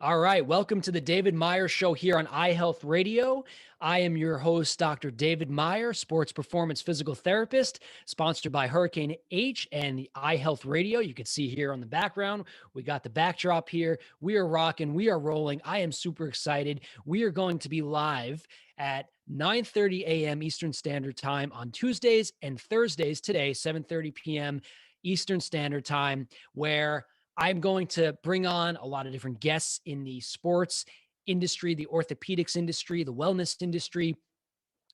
All right. Welcome to the David Meyer Show here on iHealth Radio. I am your host, Dr. David Meyer, sports performance physical therapist, sponsored by Hurricane H and the iHealth Radio. You can see here on the background, we got the backdrop here. We are rocking. We are rolling. I am super excited. We are going to be live at 9:30 a.m. Eastern Standard Time on Tuesdays and Thursdays today, 7:30 p.m. Eastern Standard Time, where I'm going to bring on a lot of different guests in the sports industry, the orthopedics industry, the wellness industry,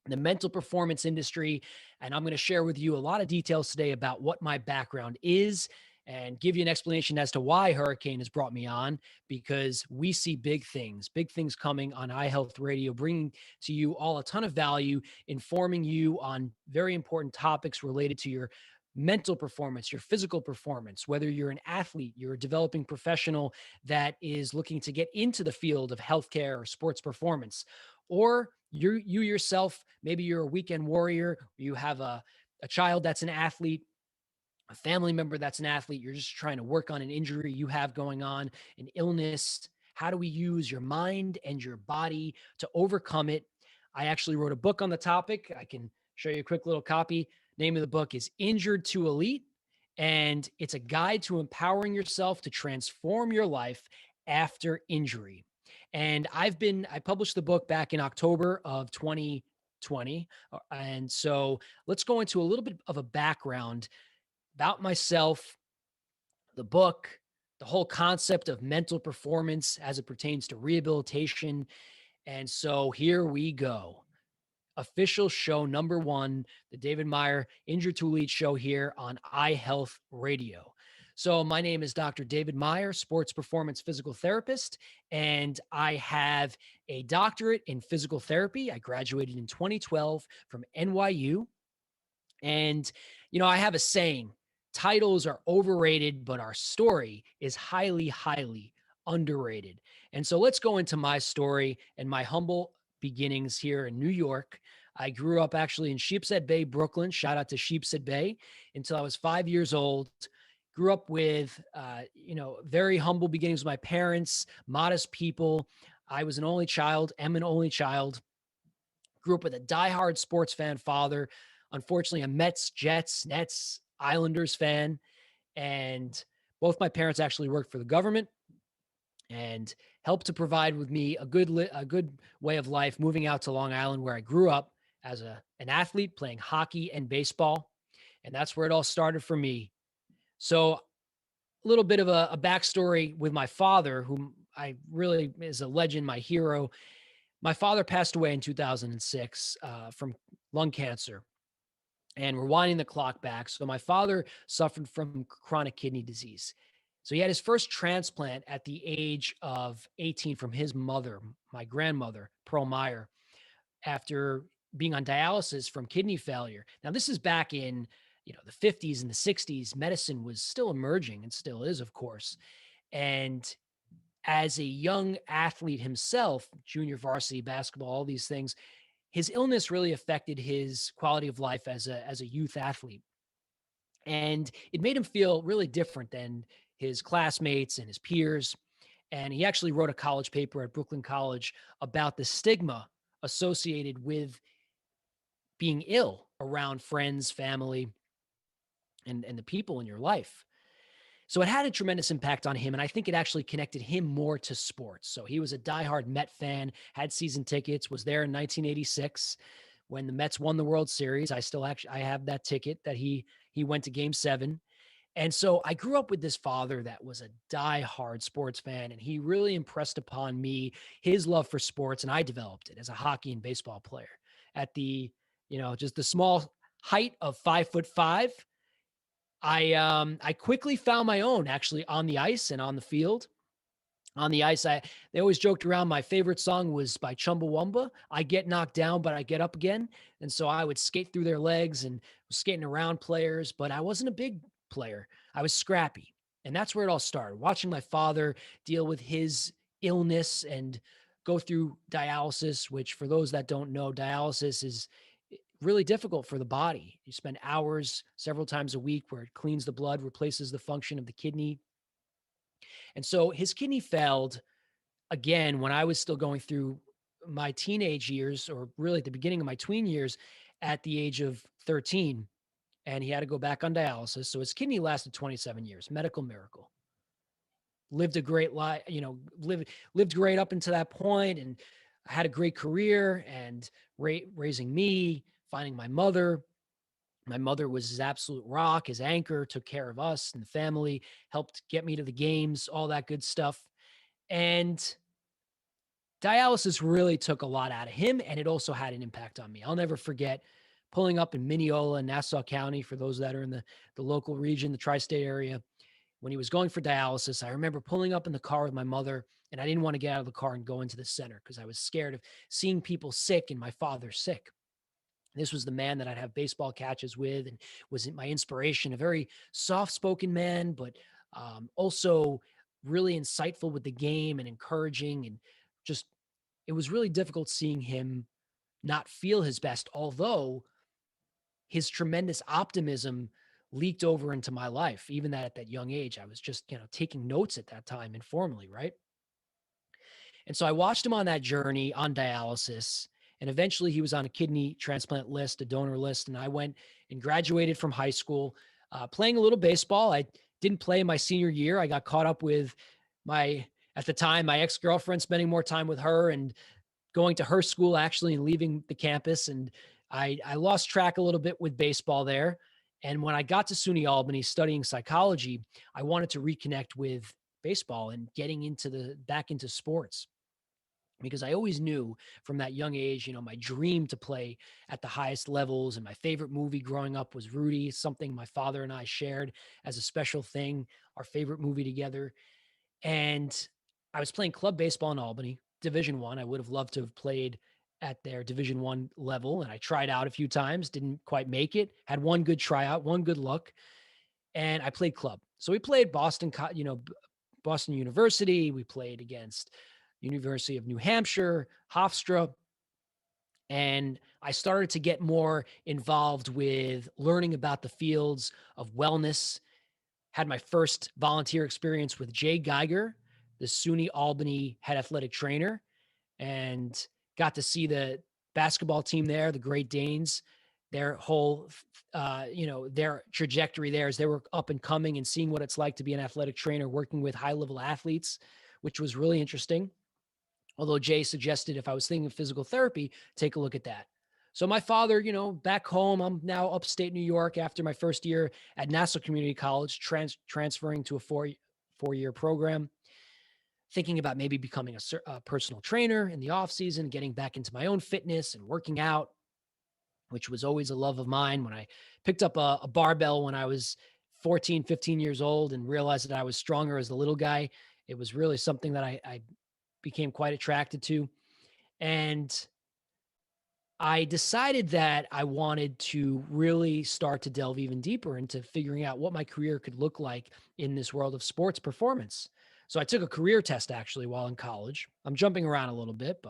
the mental performance industry. And I'm going to share with you a lot of details today about what my background is and give you an explanation as to why Hurricane has brought me on, because we see big things coming on iHealth Radio, bringing to you all a ton of value, informing you on very important topics related to your mental performance, your physical performance, whether you're an athlete, you're a developing professional that is looking to get into the field of healthcare or sports performance, or you yourself, maybe you're a weekend warrior, you have a child that's an athlete, a family member that's an athlete, you're just trying to work on an injury you have going on, an illness. How do we use your mind and your body to overcome it? I actually wrote a book on the topic. I can show you a quick little copy. Name of the book is Injured to Elite, and it's a guide to empowering yourself to transform your life after injury. And I published the book back in October of 2020. And so let's go into a little bit of a background about myself, the book, the whole concept of mental performance as it pertains to rehabilitation. And so here we go. Official show number one, the David Meyer Injured to Elite show here on iHealth Radio. So my name is Dr. David Meyer, sports performance physical therapist, and I have a doctorate in physical therapy. I graduated in 2012 from NYU. And, I have a saying: titles are overrated, but our story is highly, highly underrated. And so let's go into my story and my humble beginnings here in New York. I grew up actually in Sheepshead Bay, Brooklyn. Shout out to Sheepshead Bay, until I was 5 years old. Grew up with, very humble beginnings with my parents, modest people. I was an only child, am an only child. Grew up with a diehard sports fan father. Unfortunately, a Mets, Jets, Nets, Islanders fan. And both my parents actually worked for the government and helped to provide with me a good way of life, moving out to Long Island, where I grew up as an athlete playing hockey and baseball. And that's where it all started for me. So a little bit of a backstory with my father, whom I really is a legend, my hero. My father passed away in 2006 from lung cancer. And we're winding the clock back. So my father suffered from chronic kidney disease. So he had his first transplant at the age of 18 from his mother, my grandmother, Pearl Meyer, after being on dialysis from kidney failure. Now, this is back in, the 50s and the 60s. Medicine was still emerging and still is, of course. And as a young athlete himself, junior varsity basketball, all these things, his illness really affected his quality of life as a youth athlete. And it made him feel really different than his classmates and his peers. And he actually wrote a college paper at Brooklyn College about the stigma associated with being ill around friends, family, and the people in your life. So it had a tremendous impact on him. And I think it actually connected him more to sports. So he was a diehard Met fan, had season tickets, was there in 1986 when the Mets won the World Series. I have that ticket that he went to Game 7. And so I grew up with this father that was a diehard sports fan, and he really impressed upon me his love for sports, and I developed it as a hockey and baseball player at just the small height of 5'5". I quickly found my own, actually, on the ice and on the field. On the ice, they always joked around. My favorite song was by Chumbawamba. I get knocked down, but I get up again. And so I would skate through their legs and was skating around players, but I wasn't a big player. I was scrappy. And that's where it all started. Watching my father deal with his illness and go through dialysis, which, for those that don't know, dialysis is really difficult for the body. You spend hours several times a week where it cleans the blood, replaces the function of the kidney. And so his kidney failed again, when I was still going through my teenage years, or really at the beginning of my tween years, at the age of 13, and he had to go back on dialysis. So his kidney lasted 27 years, medical miracle. Lived a great life, lived great up until that point, and had a great career, and raising me, finding my mother. My mother was his absolute rock, his anchor, took care of us and the family, helped get me to the games, all that good stuff. And dialysis really took a lot out of him, and it also had an impact on me. I'll never forget pulling up in Mineola, Nassau County, for those that are in the local region, the tri-state area, when he was going for dialysis. I remember pulling up in the car with my mother, and I didn't want to get out of the car and go into the center because I was scared of seeing people sick and my father sick. This was the man that I'd have baseball catches with and was my inspiration, a very soft-spoken man, but also really insightful with the game and encouraging, and just it was really difficult seeing him not feel his best, although his tremendous optimism leaked over into my life. Even that at that young age, I was just, taking notes at that time informally, right? And so I watched him on that journey on dialysis. And eventually he was on a kidney transplant list, a donor list. And I went and graduated from high school, playing a little baseball. I didn't play my senior year. I got caught up with at the time, my ex-girlfriend, spending more time with her and going to her school actually and leaving the campus. And I lost track a little bit with baseball there. And when I got to SUNY Albany studying psychology, I wanted to reconnect with baseball and getting back into sports, because I always knew from that young age, my dream to play at the highest levels. And my favorite movie growing up was Rudy, something my father and I shared as a special thing, our favorite movie together. And I was playing club baseball in Albany, Division One. I would have loved to have played at their Division One level, and I tried out a few times, didn't quite make it. Had one good tryout, one good look, and I played club. So we played Boston University. We played against University of New Hampshire, Hofstra, and I started to get more involved with learning about the fields of wellness. Had my first volunteer experience with Jay Geiger, the SUNY Albany head athletic trainer, and got to see the basketball team there, the Great Danes, their whole, their trajectory there as they were up and coming, and seeing what it's like to be an athletic trainer working with high level athletes, which was really interesting. Although Jay suggested if I was thinking of physical therapy, take a look at that. So my father, back home, I'm now upstate New York after my first year at Nassau Community College, transferring to a four-year program, thinking about maybe becoming a personal trainer in the off season, getting back into my own fitness and working out, which was always a love of mine. When I picked up a barbell when I was 14, 15 years old and realized that I was stronger as the little guy, it was really something that I became quite attracted to. And I decided that I wanted to really start to delve even deeper into figuring out what my career could look like in this world of sports performance. So I took a career test actually while in college. I'm jumping around a little bit,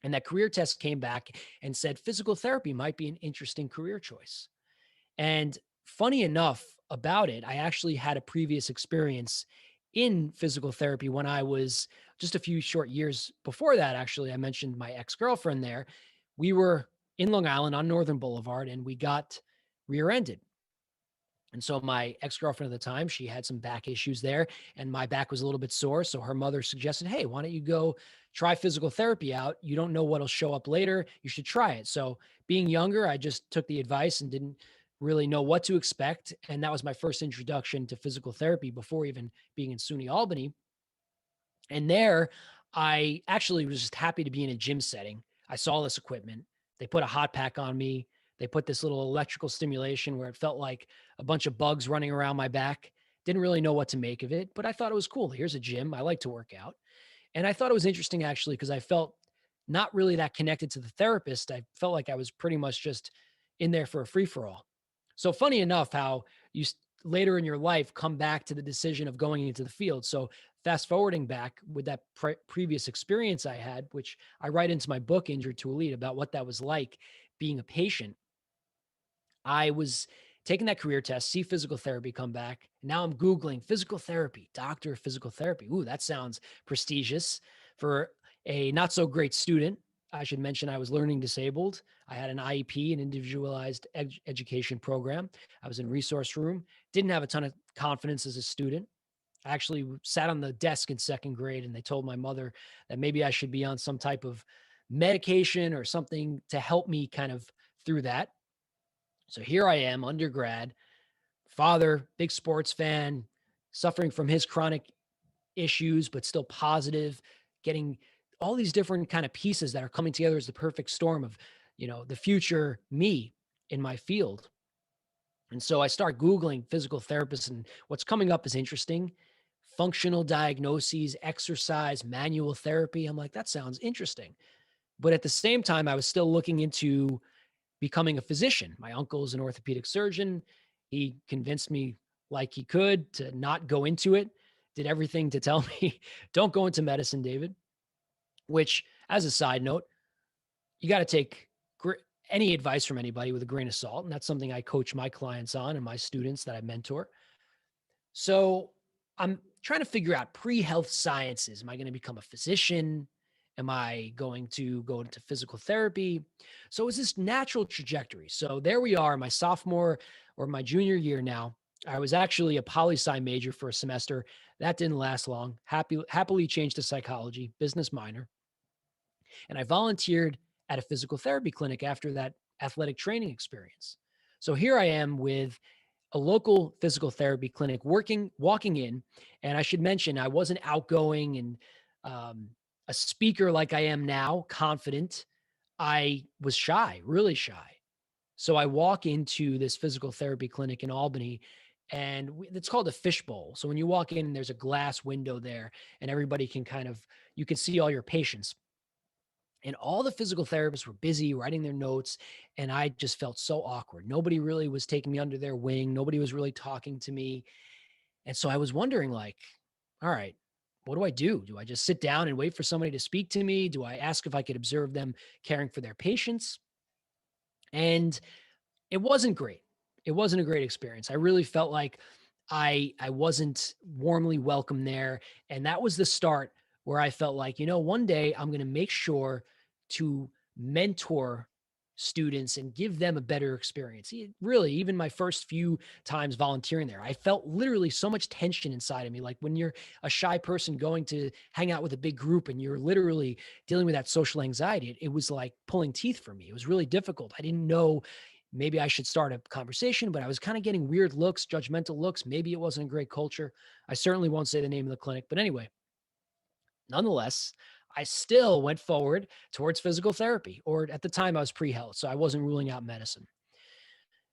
and that career test came back and said physical therapy might be an interesting career choice. And funny enough about it, I actually had a previous experience in physical therapy when I was just a few short years before that. Actually, I mentioned my ex-girlfriend there. We were in Long Island on Northern Boulevard, and we got rear-ended. And so my ex-girlfriend at the time, she had some back issues there, and my back was a little bit sore. So her mother suggested, hey, why don't you go try physical therapy out? You don't know what'll show up later. You should try it. So being younger, I just took the advice and didn't really know what to expect. And that was my first introduction to physical therapy before even being in SUNY Albany. And there, I actually was just happy to be in a gym setting. I saw this equipment. They put a hot pack on me. They put this little electrical stimulation where it felt like a bunch of bugs running around my back. Didn't really know what to make of it, but I thought it was cool. Here's a gym. I like to work out. And I thought it was interesting actually, because I felt not really that connected to the therapist. I felt like I was pretty much just in there for a free for all. So funny enough, how later in your life come back to the decision of going into the field. So fast forwarding back with that previous experience I had, which I write into my book, Injured to Elite, about what that was like being a patient. I was taking that career test, see physical therapy come back. Now I'm Googling physical therapy, doctor of physical therapy. Ooh, that sounds prestigious for a not so great student. I should mention I was learning disabled. I had an IEP, an individualized education program. I was in resource room, didn't have a ton of confidence as a student. I actually sat on the desk in second grade and they told my mother that maybe I should be on some type of medication or something to help me kind of through that. So here I am, undergrad, father, big sports fan, suffering from his chronic issues, but still positive, getting all these different kind of pieces that are coming together as the perfect storm of, the future me in my field. And so I start Googling physical therapists, and what's coming up is interesting. Functional diagnoses, exercise, manual therapy. I'm like, that sounds interesting. But at the same time, I was still looking into becoming a physician. My uncle's an orthopedic surgeon. He convinced me like he could to not go into it, did everything to tell me, don't go into medicine, David, which, as a side note, you got to take any advice from anybody with a grain of salt. And that's something I coach my clients on and my students that I mentor. So I'm trying to figure out pre-health sciences. Am I going to become a physician? Am I going to go into physical therapy? So it's this natural trajectory. So there we are, my sophomore or my junior year now. I was actually a poli-sci major for a semester. That didn't last long. Happily changed to psychology, business minor. And I volunteered at a physical therapy clinic after that athletic training experience. So here I am with a local physical therapy clinic walking in. And I should mention, I wasn't outgoing and a speaker like I am now, confident. I was shy, really shy. So I walk into this physical therapy clinic in Albany, and it's called a fishbowl. So when you walk in, there's a glass window there, and everybody can you can see all your patients. And all the physical therapists were busy writing their notes. And I just felt so awkward. Nobody really was taking me under their wing. Nobody was really talking to me. And so I was wondering, like, all right, what do I do? Do I just sit down and wait for somebody to speak to me? Do I ask if I could observe them caring for their patients? And it wasn't great. It wasn't a great experience. I really felt like I wasn't warmly welcome there, and that was the start where I felt like, one day I'm going to make sure to mentor students and give them a better experience. Really, even my first few times volunteering there, I felt literally so much tension inside of me. Like when you're a shy person going to hang out with a big group and you're literally dealing with that social anxiety, it was like pulling teeth for me. It was really difficult. I didn't know, maybe I should start a conversation, but I was kind of getting weird looks, judgmental looks. Maybe it wasn't a great culture. I certainly won't say the name of the clinic, but anyway, nonetheless, I still went forward towards physical therapy, or at the time I was pre-health, so I wasn't ruling out medicine.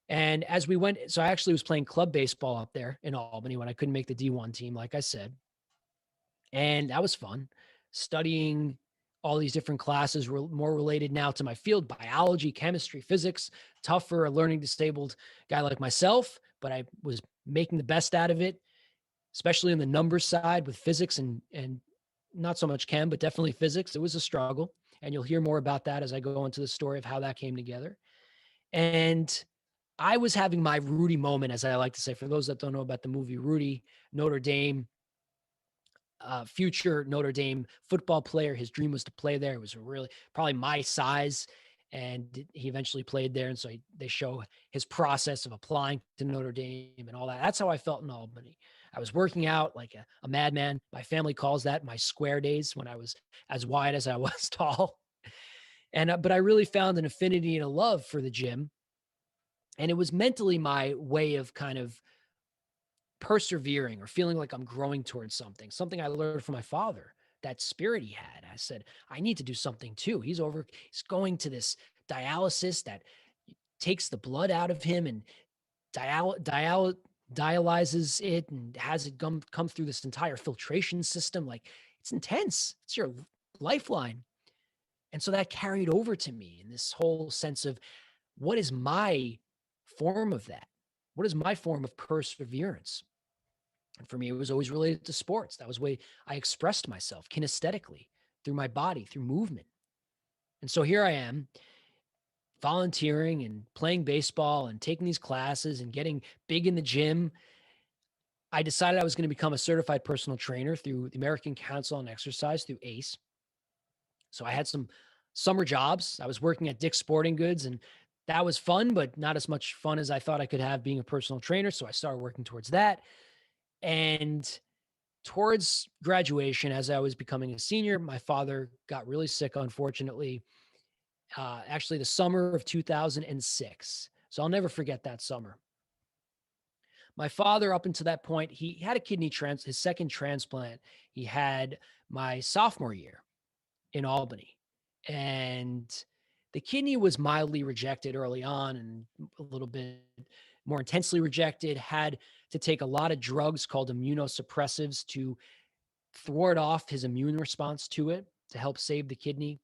And as we went, so I actually was playing club baseball up there in Albany when I couldn't make the D1 team, like I said. And that was fun, studying all these different classes were more related now to my field, biology, chemistry, physics, tough for a learning disabled guy like myself, but I was making the best out of it, especially in the numbers side with physics and not so much chem, but definitely physics. It was a struggle. And you'll hear more about that as I go into the story of how that came together. And I was having my Rudy moment, as I like to say. For those that don't know about the movie Rudy, Notre Dame, future Notre Dame football player. His dream was to play there. It was really probably my size, and he eventually played there. And so they show his process of applying to Notre Dame and all that. That's how I felt in Albany. I was working out like a madman. My family calls that my square days, when I was as wide as I was tall. And but I really found an affinity and a love for the gym. And it was mentally my way of kind of persevering or feeling like I'm growing towards something I learned from my father, that spirit he had. I said, I need to do something too. He's going to this dialysis that takes the blood out of him and dialyzes it and has it come through this entire filtration system. Like, it's intense. It's your lifeline. And so that carried over to me in this whole sense of, what is my form of that? What is my form of perseverance? And for me, it was always related to sports. That was the way I expressed myself kinesthetically, through my body, through movement. And so here I am volunteering and playing baseball and taking these classes and getting big in the gym, I decided I was going to become a certified personal trainer through the American Council on Exercise, through ACE. So I had some summer jobs. I was working at Dick's Sporting Goods, and that was fun, but not as much fun as I thought I could have being a personal trainer. So I started working towards that. And towards graduation, as I was becoming a senior, my father got really sick, unfortunately, actually the summer of 2006. So I'll never forget that summer. My father, up until that point, he had a his second transplant. He had my sophomore year in Albany. And the kidney was mildly rejected early on and a little bit more intensely rejected, had to take a lot of drugs called immunosuppressives to thwart off his immune response to it to help save the kidney.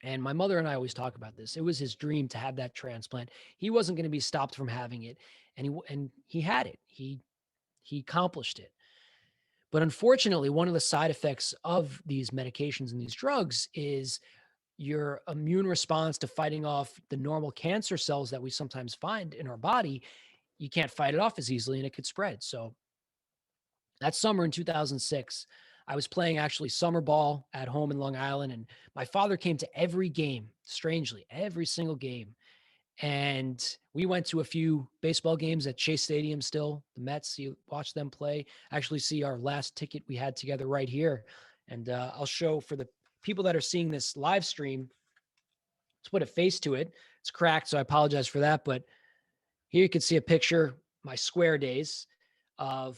And my mother and I always talk about this. It was his dream to have that transplant. He wasn't going to be stopped from having it, and he had it. He accomplished it. But unfortunately, one of the side effects of these medications and these drugs is your immune response to fighting off the normal cancer cells that we sometimes find in our body. You can't fight it off as easily and it could spread. So that summer in 2006, I was playing actually summer ball at home in Long Island, and my father came to every game, strangely, every single game. And we went to a few baseball games at Chase Stadium still, the Mets. You watch them play. Actually, see our last ticket we had together right here. And I'll show for the people that are seeing this live stream, let's put a face to it. It's cracked, so I apologize for that. But here you can see a picture, my square days, of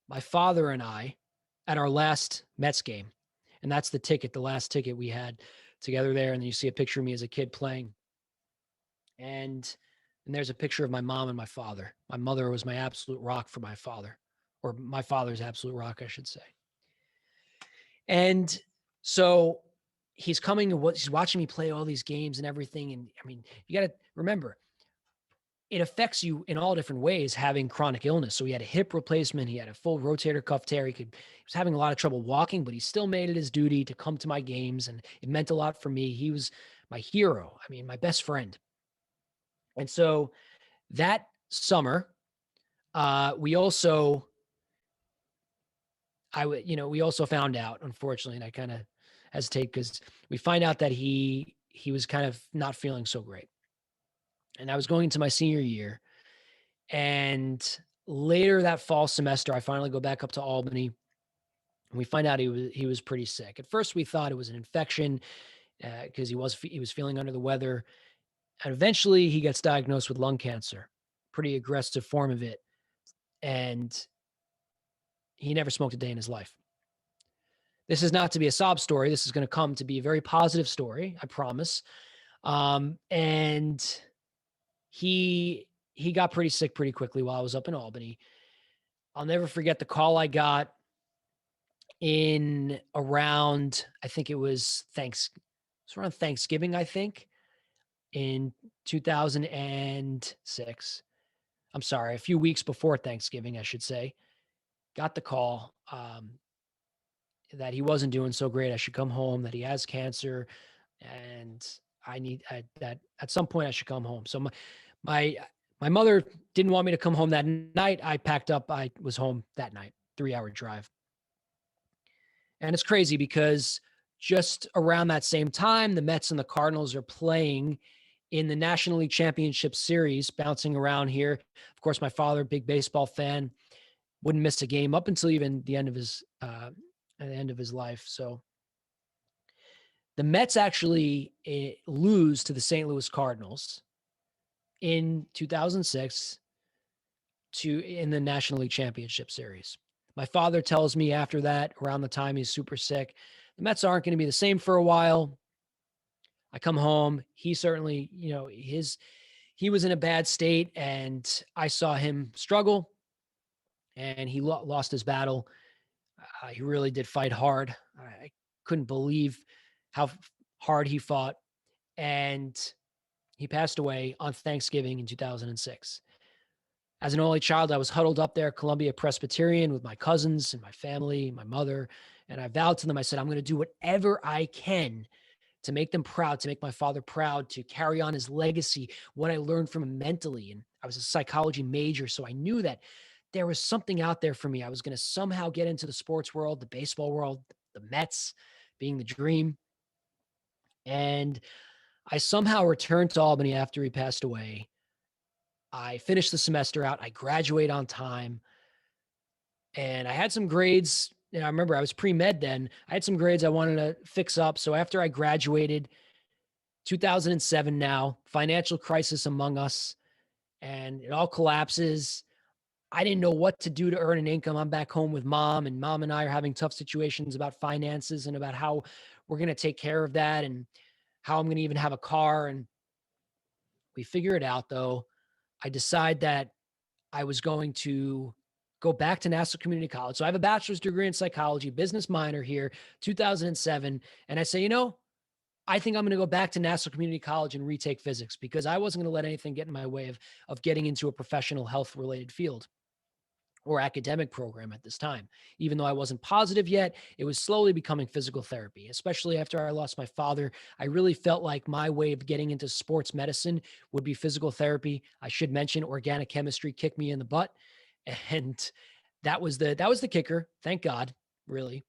my father and I at our last Mets game. And that's the ticket, the last ticket we had together there. And then you see a picture of me as a kid playing. And there's a picture of my mom and my father. My mother was my absolute rock for my father, or my father's absolute rock, I should say. And so he's he's watching me play all these games and everything. And I mean, you got to remember, it affects you in all different ways having chronic illness. So he had a hip replacement. He had a full rotator cuff tear. He was having a lot of trouble walking, but he still made it his duty to come to my games. And it meant a lot for me. He was my hero. I mean, my best friend. And so that summer, we also found out, unfortunately, and I kind of hesitate because we find out that he was kind of not feeling so great. And I was going into my senior year, and later that fall semester, I finally go back up to Albany, and we find out he was pretty sick. At first, we thought it was an infection because he was feeling under the weather, and eventually he gets diagnosed with lung cancer, pretty aggressive form of it, and he never smoked a day in his life. This is not to be a sob story. This is going to come to be a very positive story, I promise. And he got pretty sick pretty quickly while I was up in Albany. I'll never forget the call I got in around, I think it was around Thanksgiving, I think, in 2006. I'm sorry, a few weeks before Thanksgiving, I should say. Got the call that he wasn't doing so great. I should come home, that he has cancer, and that at some point I should come home. So my mother didn't want me to come home that night. I packed up. I was home that night, 3-hour drive. And it's crazy because just around that same time, the Mets and the Cardinals are playing in the National League Championship Series, bouncing around here. Of course, my father, big baseball fan, wouldn't miss a game up until even the end of his life. So the Mets actually lose to the St. Louis Cardinals in 2006 in the National League Championship Series. My father tells me after that, around the time he's super sick, the Mets aren't going to be the same for a while. I come home. He certainly, he was in a bad state, and I saw him struggle, and he lost his battle. He really did fight hard. I couldn't believe how hard he fought. And he passed away on Thanksgiving in 2006. As an only child, I was huddled up there, Columbia Presbyterian, with my cousins and my family, my mother. And I vowed to them, I said, I'm going to do whatever I can to make them proud, to make my father proud, to carry on his legacy, what I learned from him mentally. And I was a psychology major, so I knew that there was something out there for me. I was going to somehow get into the sports world, the baseball world, the Mets being the dream. And I somehow returned to Albany after he passed away. I finished the semester out. I graduate on time. And I had some grades. I remember I was pre-med then. I had some grades I wanted to fix up. So after I graduated, 2007 now, financial crisis among us, and it all collapses. I didn't know what to do to earn an income. I'm back home with mom, and mom and I are having tough situations about finances and about how we're going to take care of that and how I'm going to even have a car. And we figure it out though. I decide that I was going to go back to Nassau Community College. So I have a bachelor's degree in psychology, business minor here, 2007. And I say, I think I'm going to go back to Nassau Community College and retake physics because I wasn't going to let anything get in my way of getting into a professional health related field or academic program at this time. Even though I wasn't positive yet, it was slowly becoming physical therapy, especially after I lost my father. I really felt like my way of getting into sports medicine would be physical therapy. I should mention organic chemistry kicked me in the butt. And that was the kicker. Thank God, really.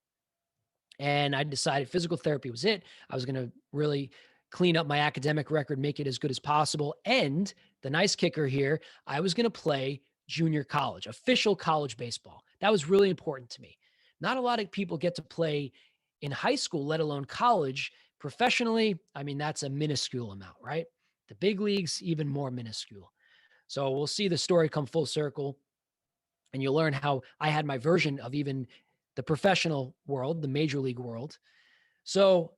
And I decided physical therapy was it. I was going to really clean up my academic record, make it as good as possible. And the nice kicker here, I was going to play junior college, official college baseball. That was really important to me. Not a lot of people get to play in high school, let alone college. Professionally, I mean, that's a minuscule amount, right? The big leagues, even more minuscule. So we'll see the story come full circle. And you'll learn how I had my version of even the professional world, the major league world. So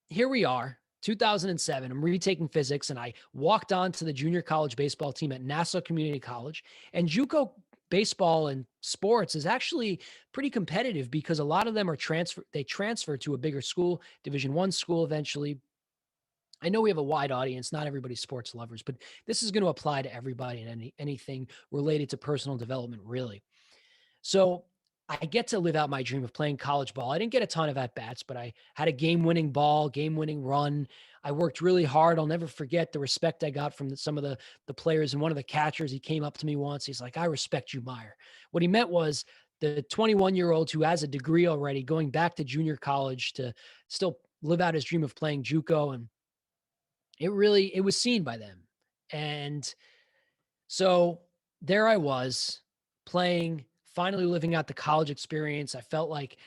here we are, 2007. I'm retaking physics, and I walked on to the junior college baseball team at Nassau Community College. And JUCO baseball and sports is actually pretty competitive because a lot of them are they transfer to a bigger school, Division I school eventually. I know we have a wide audience, not everybody's sports lovers, but this is going to apply to everybody and anything related to personal development, really. So I get to live out my dream of playing college ball. I didn't get a ton of at-bats, but I had a game-winning ball, game-winning run. I worked really hard. I'll never forget the respect I got from some of the players. And one of the catchers, he came up to me once. He's like, "I respect you, Meyer." What he meant was the 21-year-old who has a degree already going back to junior college to still live out his dream of playing JUCO. And it was seen by them. And so there I was playing, finally living out the college experience. I felt like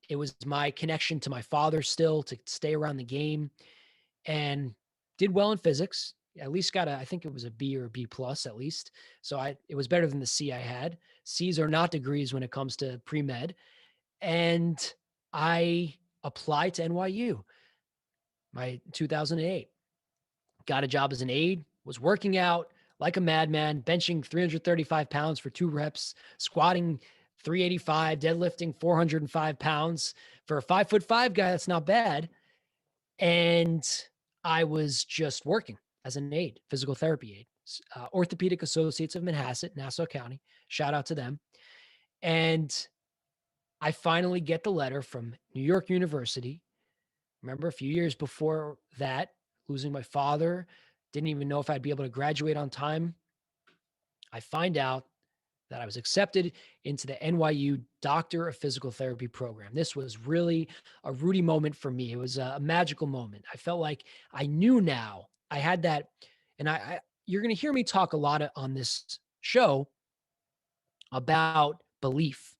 it was my connection to my father still to stay around the game, and did well in physics. At least I think it was a B or a B plus at least. So it was better than the C I had. C's are not degrees when it comes to pre-med. And I applied to NYU, my 2008. Got a job as an aide, was working out like a madman, benching 335 pounds for 2 reps, squatting 385, deadlifting 405 pounds. For a 5'5" guy, that's not bad. And I was just working as an aide, physical therapy aide, Orthopedic Associates of Manhasset, Nassau County. Shout out to them. And I finally get the letter from New York University. Remember, a few years before that, losing my father, didn't even know if I'd be able to graduate on time. I find out that I was accepted into the NYU Doctor of Physical Therapy program. This was really a Rudy moment for me. It was a magical moment. I felt like I knew now. I had that, and you're going to hear me talk a lot on this show about belief.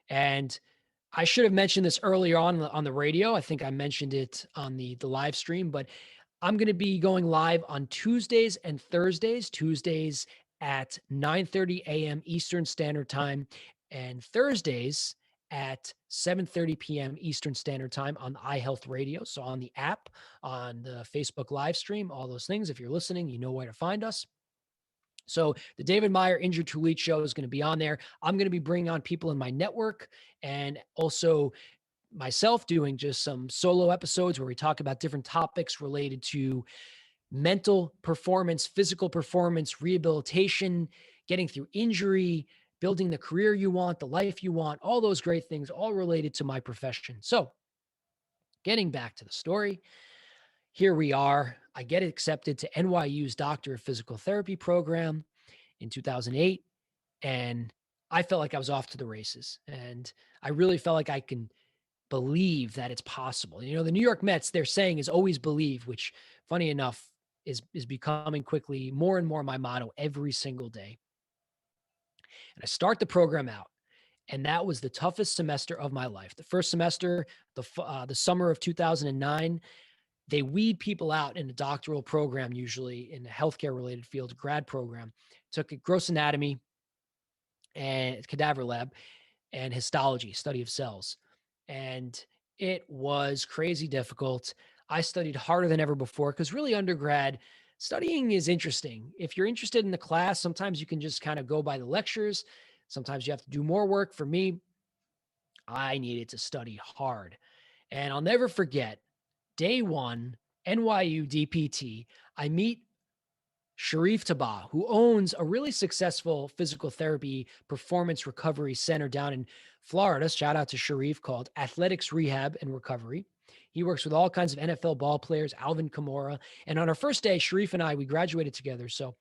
And I should have mentioned this earlier on the radio. I think I mentioned it on the live stream, but I'm going to be going live on Tuesdays and Thursdays. Tuesdays at 9:30 a.m. Eastern Standard Time, and Thursdays at 7:30 p.m. Eastern Standard Time on iHealth Radio. So on the app, on the Facebook live stream, all those things. If you're listening, you know where to find us. So the David Meyer Injured to Elite show is going to be on there. I'm going to be bringing on people in my network, and also myself doing just some solo episodes where we talk about different topics related to mental performance, physical performance, rehabilitation, getting through injury, building the career you want, the life you want, all those great things, all related to my profession. So getting back to the story, here we are. I get accepted to NYU's Doctor of Physical Therapy program in 2008. And I felt like I was off to the races. And I really felt like I can believe that it's possible. You know, the New York Mets, their saying is always believe, which funny enough is becoming quickly more and more my motto every single day. And I start the program out, and that was the toughest semester of my life. The first semester, the summer of 2009, they weed people out in a doctoral program, usually in a healthcare related field, grad program. Took a gross anatomy and cadaver lab and histology, study of cells. And it was crazy difficult. I studied harder than ever before because really undergrad studying is interesting. If you're interested in the class, sometimes you can just kind of go by the lectures. Sometimes you have to do more work. For me, I needed to study hard. And I'll never forget day one, NYU DPT. I meet Sharif Tabah, who owns a really successful physical therapy performance recovery center down in Florida. Shout out to Sharif, called Athletics Rehab and Recovery. He works with all kinds of NFL ball players, Alvin Kamara. And on our first day, Sharif and I, we graduated together. So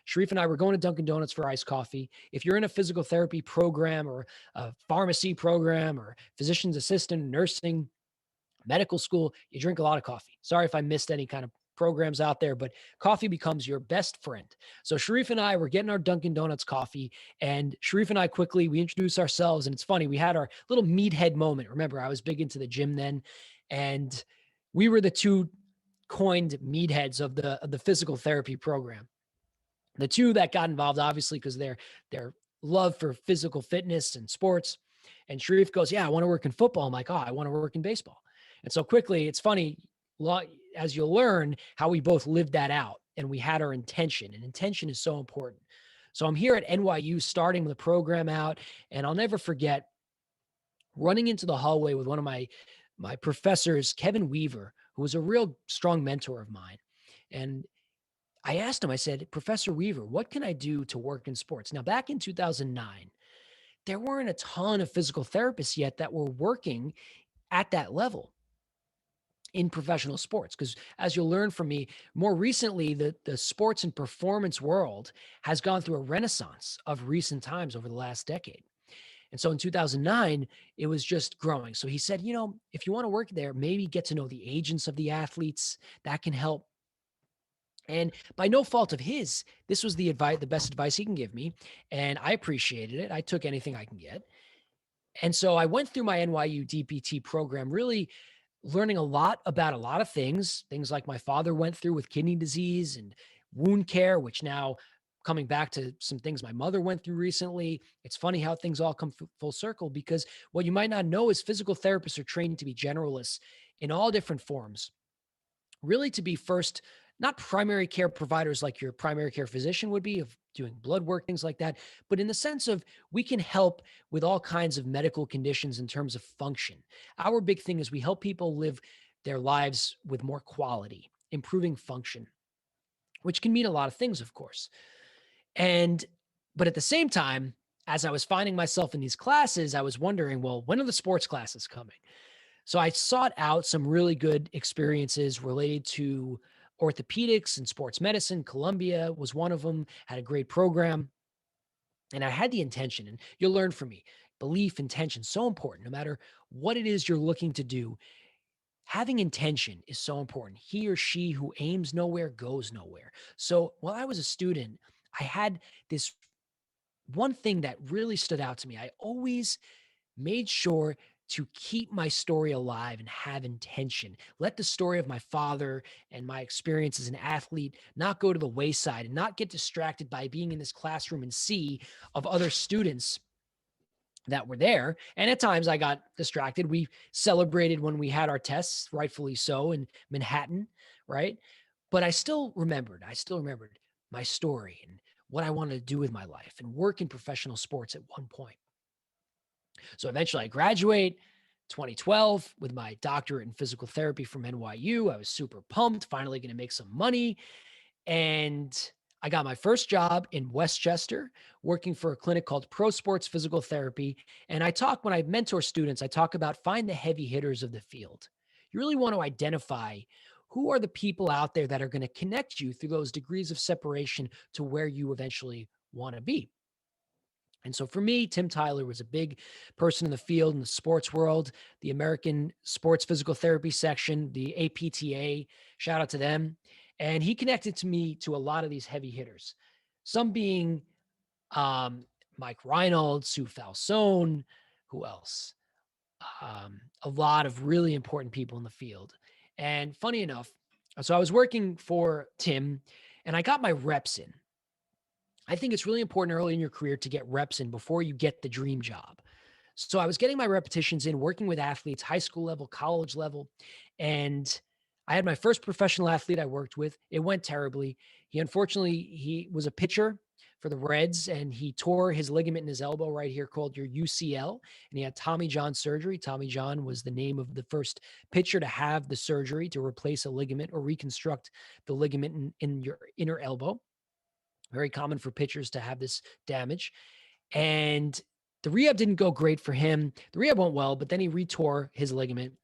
Sharif and I were going to Dunkin' Donuts for iced coffee. If you're in a physical therapy program or a pharmacy program or physician's assistant, nursing, medical school, you drink a lot of coffee. Sorry if I missed any kind of programs out there, but coffee becomes your best friend. So Sharif and I were getting our Dunkin' Donuts coffee, and Sharif and I quickly, we introduced ourselves, and it's funny, we had our little meathead moment. Remember, I was big into the gym then, and we were the two coined meatheads of the physical therapy program. The two that got involved, obviously, because their love for physical fitness and sports. And Sharif goes, "Yeah, I want to work in football." I'm like, "Oh, I want to work in baseball." And so quickly, it's funny, as you'll learn, how we both lived that out and we had our intention, and intention is so important. So I'm here at NYU starting the program out, and I'll never forget running into the hallway with one of my professors, Kevin Weaver, who was a real strong mentor of mine. And I asked him, I said, "Professor Weaver, what can I do to work in sports?" Now, back in 2009, there weren't a ton of physical therapists yet that were working at that level in professional sports. Because as you'll learn from me, more recently, the sports and performance world has gone through a renaissance of recent times over the last decade. And so in 2009, it was just growing. So he said, if you want to work there, maybe get to know the agents of the athletes. That can help. And by no fault of his, this was the best advice he can give me. And I appreciated it. I took anything I can get. And so I went through my NYU DPT program, really learning a lot about a lot of things like my father went through with kidney disease and wound care, which now coming back to some things my mother went through recently. It's funny how things all come full circle, because what you might not know is physical therapists are trained to be generalists in all different forms, really to be first, not primary care providers like your primary care physician would be, of doing blood work, things like that, but in the sense of we can help with all kinds of medical conditions in terms of function. Our big thing is we help people live their lives with more quality, improving function, which can mean a lot of things, of course. But at the same time, as I was finding myself in these classes, I was wondering, well, when are the sports classes coming? So I sought out some really good experiences related to orthopedics and sports medicine. Columbia was one of them, had a great program. And I had the intention, and you'll learn from me, belief, intention, so important. No matter what it is you're looking to do, having intention is so important. He or she who aims nowhere goes nowhere. So while I was a student, I had this one thing that really stood out to me. I always made sure to keep my story alive and have intention. Let the story of my father and my experience as an athlete not go to the wayside, and not get distracted by being in this classroom and sea of other students that were there. And at times I got distracted. We celebrated when we had our tests, rightfully so, in Manhattan, right? But I still remembered my story and what I wanted to do with my life and work in professional sports at one point. So eventually I graduate 2012 with my doctorate in physical therapy from NYU. I was super pumped, finally going to make some money. And I got my first job in Westchester working for a clinic called Pro Sports Physical Therapy. And when I mentor students, I talk about find the heavy hitters of the field. You really want to identify who are the people out there that are going to connect you through those degrees of separation to where you eventually want to be. And so for me, Tim Tyler was a big person in the field, in the sports world, the American Sports Physical Therapy section, the APTA, shout out to them. And he connected to me to a lot of these heavy hitters, some being Mike Reynolds, Sue Falsone, who else? A lot of really important people in the field. And funny enough, so I was working for Tim and I got my reps in. I think it's really important early in your career to get reps in before you get the dream job. So I was getting my repetitions in, working with athletes, high school level, college level. And I had my first professional athlete I worked with. It went terribly. He was a pitcher for the Reds and he tore his ligament in his elbow right here called your UCL. And he had Tommy John surgery. Tommy John was the name of the first pitcher to have the surgery to replace a ligament or reconstruct the ligament in your inner elbow. Very common for pitchers to have this damage. And the rehab didn't go great for him. The rehab went well, but then he retore his ligament.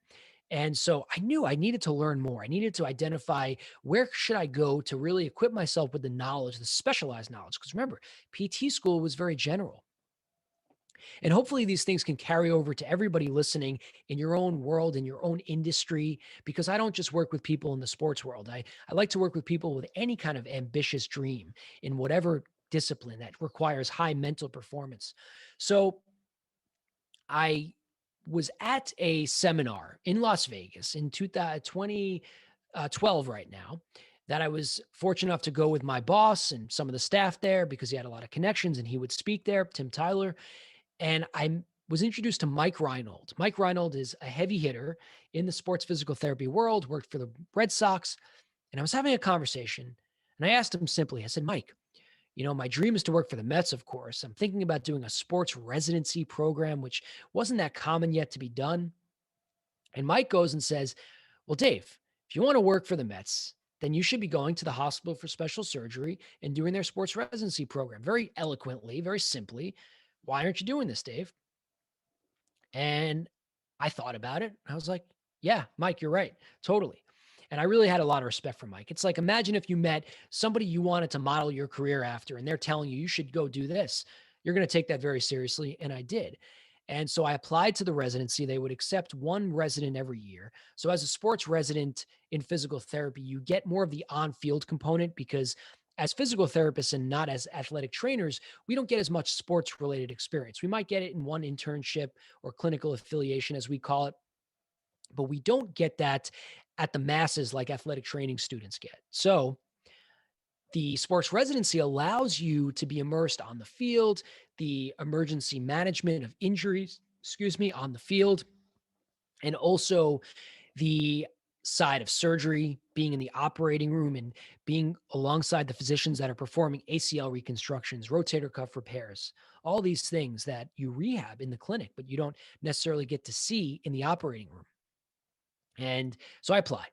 And so I knew I needed to learn more. I needed to identify where should I go to really equip myself with the knowledge, the specialized knowledge. Because remember, PT school was very general. And hopefully these things can carry over to everybody listening in your own world, in your own industry, because I don't just work with people in the sports world. I like to work with people with any kind of ambitious dream in whatever discipline that requires high mental performance. So I was at a seminar in Las Vegas in 2012 right now that I was fortunate enough to go with my boss and some of the staff there because he had a lot of connections and he would speak there, Tim Tyler. And I was introduced to Mike Reynolds. Mike Reynolds is a heavy hitter in the sports physical therapy world, worked for the Red Sox. And I was having a conversation and I asked him simply, I said, Mike, my dream is to work for the Mets, of course. I'm thinking about doing a sports residency program, which wasn't that common yet to be done. And Mike goes and says, well, Dave, if you want to work for the Mets, then you should be going to the hospital for special surgery and doing their sports residency program. Very eloquently, very simply. Why aren't you doing this, Dave? And I thought about it. I was like, yeah, Mike, you're right. Totally. And I really had a lot of respect for Mike. It's like, imagine if you met somebody you wanted to model your career after, and they're telling you, you should go do this. You're going to take that very seriously. And I did. And so I applied to the residency. They would accept one resident every year. So as a sports resident in physical therapy, you get more of the on-field component because as physical therapists and not as athletic trainers, we don't get as much sports related experience. We might get it in one internship or clinical affiliation, as we call it, but we don't get that at the masses like athletic training students get. So the sports residency allows you to be immersed on the field, the emergency management of injuries, on the field, and also the side of surgery, being in the operating room and being alongside the physicians that are performing ACL reconstructions, rotator cuff repairs, all these things that you rehab in the clinic, but you don't necessarily get to see in the operating room. And so I applied.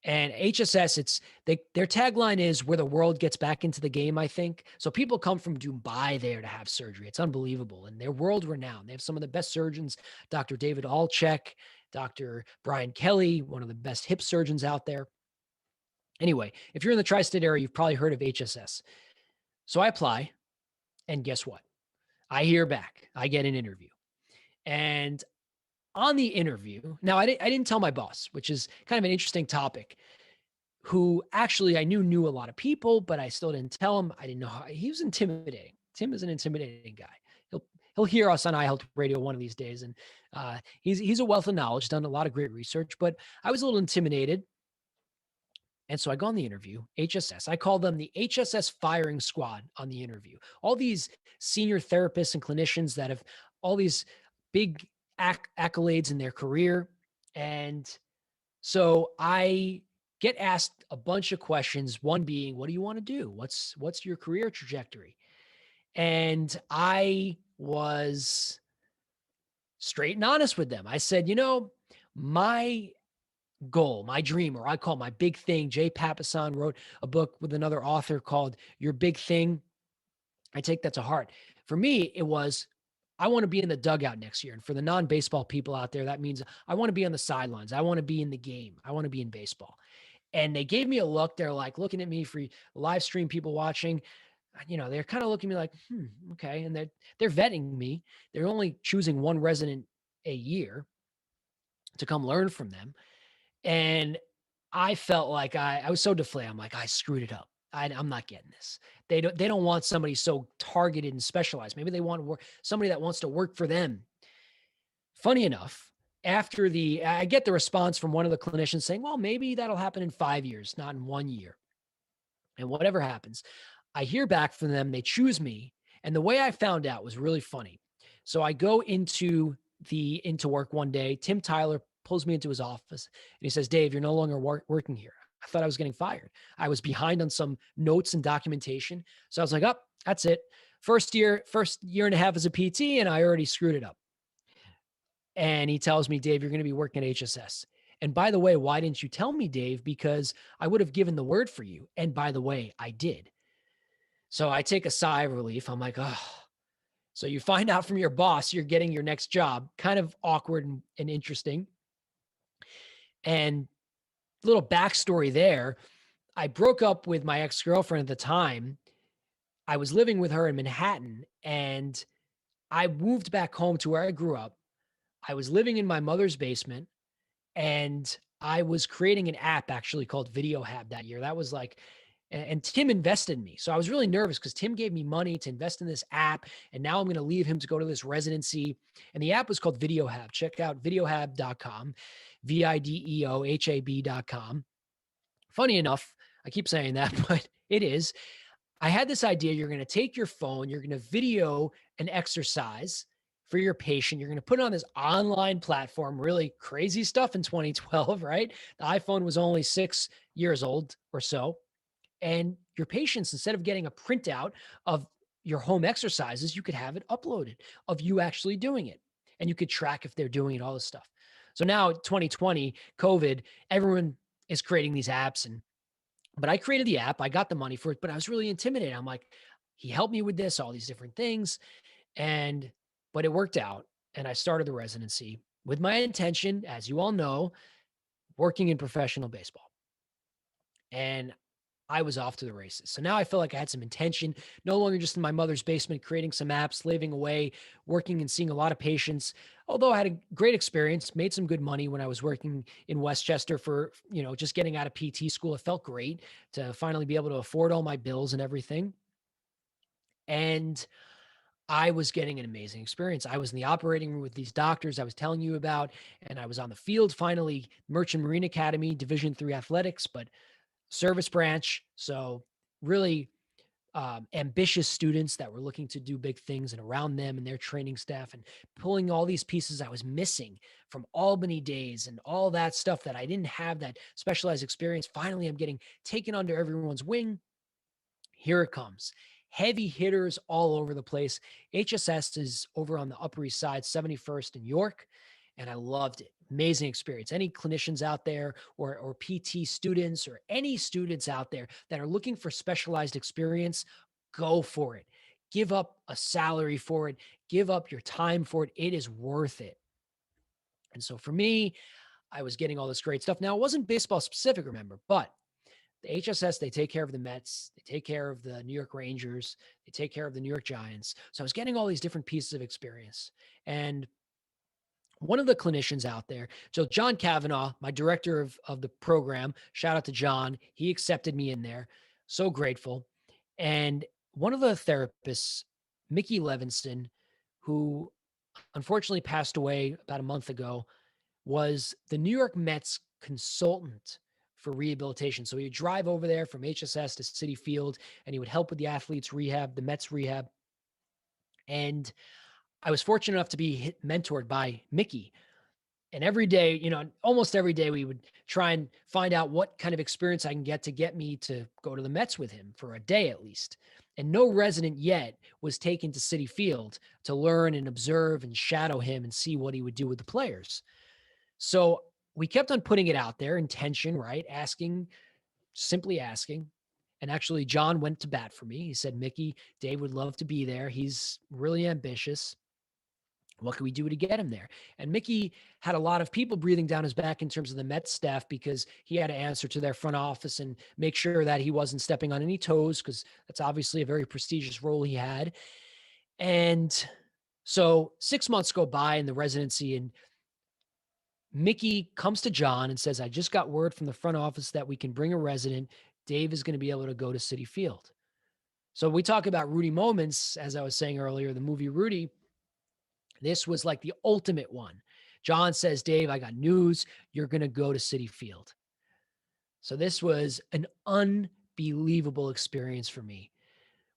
And HSS, their tagline is where the world gets back into the game, I think. So people come from Dubai there to have surgery. It's unbelievable. And they're world renowned. They have some of the best surgeons, Dr. David Alchek, Dr. Brian Kelly, one of the best hip surgeons out there. Anyway, if you're in the tri-state area, you've probably heard of HSS. So I apply, and guess what? I hear back. I get an interview. And on the interview, now I didn't tell my boss, which is kind of an interesting topic, who actually I knew a lot of people, but I still didn't tell him. I didn't know how he was intimidating. Tim is an intimidating guy. He'll hear us on iHealth Radio one of these days, and he's a wealth of knowledge, done a lot of great research. But I was a little intimidated, and so I go on the interview. HSS, I call them the HSS firing squad on the interview. All these senior therapists and clinicians that have all these big accolades in their career, and so I get asked a bunch of questions, one being, what do you want to do? What's your career trajectory? And I was straight and honest with them. I said, my goal, my dream, or I call my big thing, Jay Papasan wrote a book with another author called Your Big Thing. I take that to heart. For me, it was, I want to be in the dugout next year. And for the non-baseball people out there, that means I want to be on the sidelines. I want to be in the game. I want to be in baseball. And they gave me a look. They're like looking at me for live stream people watching. They're kind of looking at me like, okay. And they're vetting me. They're only choosing one resident a year to come learn from them. And I felt like I was so deflated. I'm like, I screwed it up. I'm not getting this. They don't want somebody so targeted and specialized. Maybe they want somebody that wants to work for them. Funny enough, I get the response from one of the clinicians saying, well, maybe that'll happen in 5 years, not in 1 year. And whatever happens, I hear back from them. They choose me. And the way I found out was really funny. So I go into work one day. Tim Tyler pulls me into his office and he says, Dave, you're no longer working here. I thought I was getting fired. I was behind on some notes and documentation. So I was like, oh, that's it. First year and a half as a PT, and I already screwed it up. And he tells me, Dave, you're going to be working at HSS. And by the way, why didn't you tell me, Dave? Because I would have given the word for you. And by the way, I did. So I take a sigh of relief. I'm like, oh. So you find out from your boss you're getting your next job. Kind of awkward and interesting. And little backstory there. I broke up with my ex-girlfriend at the time. I was living with her in Manhattan, and I moved back home to where I grew up. I was living in my mother's basement, and I was creating an app actually called Video Hab that year. That was like, and Tim invested in me. So I was really nervous because Tim gave me money to invest in this app. And now I'm going to leave him to go to this residency. And the app was called Video Hab. Check out videohab.com, videohab.com. Funny enough, I keep saying that, but it is. I had this idea. You're going to take your phone, you're going to video an exercise for your patient. You're going to put it on this online platform, really crazy stuff in 2012, right? The iPhone was only 6 years old or so. And your patients, instead of getting a printout of your home exercises, you could have it uploaded of you actually doing it. And you could track if they're doing it, all this stuff. So now 2020, COVID, everyone is creating these apps. But I created the app. I got the money for it, but I was really intimidated. I'm like, he helped me with this, all these different things. But it worked out. And I started the residency with my intention, as you all know, working in professional baseball. And I was off to the races. So now I feel like I had some intention, no longer just in my mother's basement, creating some apps, slaving away, working and seeing a lot of patients. Although I had a great experience, made some good money when I was working in Westchester for, just getting out of PT school. It felt great to finally be able to afford all my bills and everything. And I was getting an amazing experience. I was in the operating room with these doctors I was telling you about, and I was on the field, finally, Merchant Marine Academy, Division III athletics, but service branch. So really ambitious students that were looking to do big things, and around them and their training staff, and pulling all these pieces I was missing from Albany days and all that stuff that I didn't have that specialized experience. Finally, I'm getting taken under everyone's wing. Here it comes. Heavy hitters all over the place. HSS is over on the Upper East Side, 71st in York. And I loved it. Amazing experience. Any clinicians out there or PT students or any students out there that are looking for specialized experience, go for it. Give up a salary for it. Give up your time for it. It is worth it. And so for me, I was getting all this great stuff. Now, it wasn't baseball specific, remember, but the HSS, they take care of the Mets. They take care of the New York Rangers. They take care of the New York Giants. So I was getting all these different pieces of experience. And one of the clinicians out there, so John Kavanaugh, my director of the program, shout out to John. He accepted me in there. So grateful. And one of the therapists, Mickey Levinson, who unfortunately passed away about a month ago, was the New York Mets consultant for rehabilitation. So he would drive over there from HSS to Citi Field, and he would help with the athletes rehab, the Mets rehab. And I was fortunate enough to be mentored by Mickey. And every day, almost every day, we would try and find out what kind of experience I can get me to go to the Mets with him for a day at least. And no resident yet was taken to Citi Field to learn and observe and shadow him and see what he would do with the players. So we kept on putting it out there, intention, right? Simply asking. And actually, John went to bat for me. He said, Mickey, Dave would love to be there. He's really ambitious. What can we do to get him there? And Mickey had a lot of people breathing down his back in terms of the Mets staff because he had to answer to their front office and make sure that he wasn't stepping on any toes because that's obviously a very prestigious role he had. And so 6 months go by in the residency, and Mickey comes to John and says, I just got word from the front office that we can bring a resident. Dave is going to be able to go to Citi Field. So we talk about Rudy moments, as I was saying earlier, the movie Rudy. This was like the ultimate one. John says, Dave, I got news. You're going to go to Citi Field. So this was an unbelievable experience for me.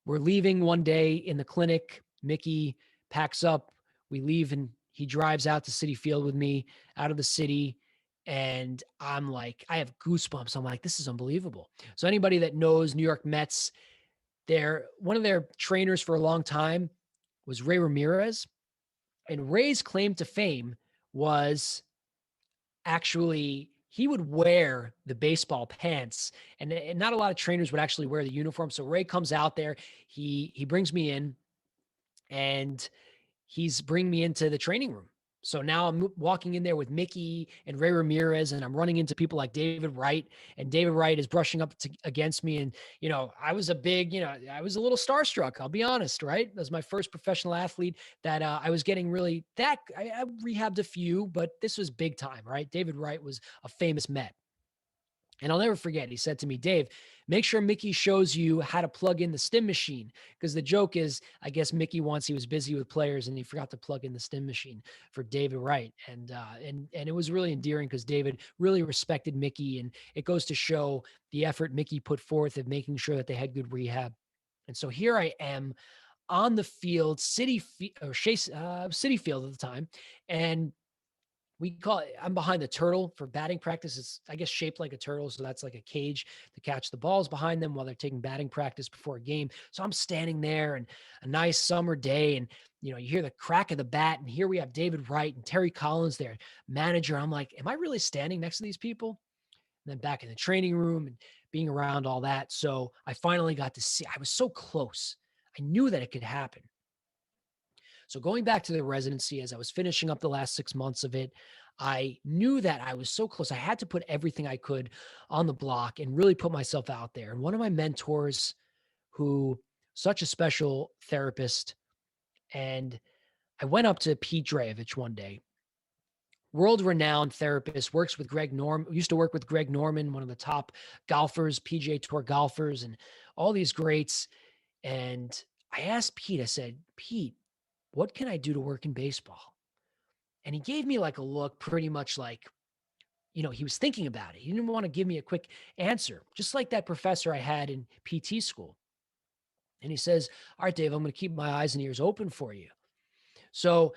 We're leaving one day in the clinic. Mickey packs up. We leave and he drives out to Citi Field with me out of the city. And I'm like, I have goosebumps. I'm like, this is unbelievable. So anybody that knows New York Mets, one of their trainers for a long time was Ray Ramirez. And Ray's claim to fame was actually he would wear the baseball pants, and not a lot of trainers would actually wear the uniform. So Ray comes out there, he brings me in, and he's bringing me into the training room. So now I'm walking in there with Mickey and Ray Ramirez, and I'm running into people like David Wright, and David Wright is brushing up against me. And, I was a little starstruck. I'll be honest, right? That was my first professional athlete that I was getting really I rehabbed a few, but this was big time, right? David Wright was a famous Met. And I'll never forget, he said to me, Dave, make sure Mickey shows you how to plug in the stim machine. Because the joke is, I guess Mickey he was busy with players and he forgot to plug in the stim machine for David Wright. And it was really endearing because David really respected Mickey. And it goes to show the effort Mickey put forth of making sure that they had good rehab. And so here I am on the field, Citi Field at the time. And I'm behind the turtle for batting practice. It's, I guess, shaped like a turtle. So that's like a cage to catch the balls behind them while they're taking batting practice before a game. So I'm standing there and a nice summer day, and, you hear the crack of the bat, and here we have David Wright and Terry Collins, their manager. I'm like, am I really standing next to these people? And then back in the training room and being around all that. So I finally got to see, I was so close. I knew that it could happen. So going back to the residency, as I was finishing up the last 6 months of it, I knew that I was so close. I had to put everything I could on the block and really put myself out there. And one of my mentors, who such a special therapist, and I went up to Pete Drayevich one day, world-renowned therapist, used to work with Greg Norman, one of the top golfers, PGA Tour golfers, and all these greats. And I asked Pete, I said, Pete, what can I do to work in baseball? And he gave me like a look, pretty much like, he was thinking about it. He didn't want to give me a quick answer, just like that professor I had in PT school. And he says, all right, Dave, I'm going to keep my eyes and ears open for you. So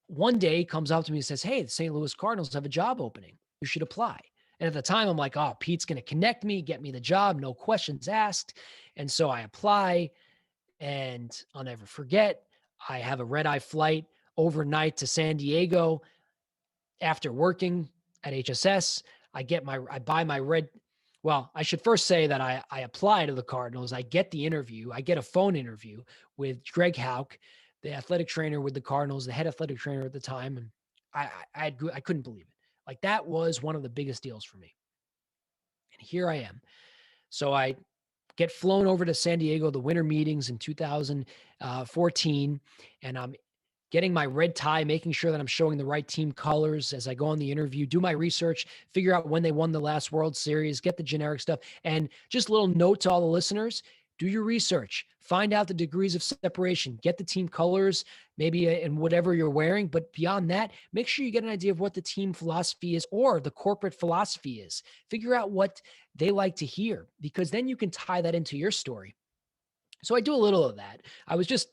one day he comes up to me and says, hey, the St. Louis Cardinals have a job opening. You should apply. And at the time, I'm like, oh, Pete's going to connect me, get me the job, no questions asked. And so I apply, and I'll never forget, I have a red-eye flight overnight to San Diego. After working at HSS, I buy my well, I should first say that I apply to the Cardinals. I get the interview. I get a phone interview with Greg Houck, the athletic trainer with the Cardinals, the head athletic trainer at the time. And I couldn't believe it. Like, that was one of the biggest deals for me. And here I am. So I get flown over to San Diego, the winter meetings in 2014, and I'm getting my red tie, making sure that I'm showing the right team colors as I go on the interview, do my research, figure out when they won the last World Series, get the generic stuff. And just a little note to all the listeners, do your research, find out the degrees of separation, get the team colors, maybe in whatever you're wearing. But beyond that, make sure you get an idea of what the team philosophy is or the corporate philosophy is. Figure out what they like to hear, because then you can tie that into your story. So I do a little of that. I was just,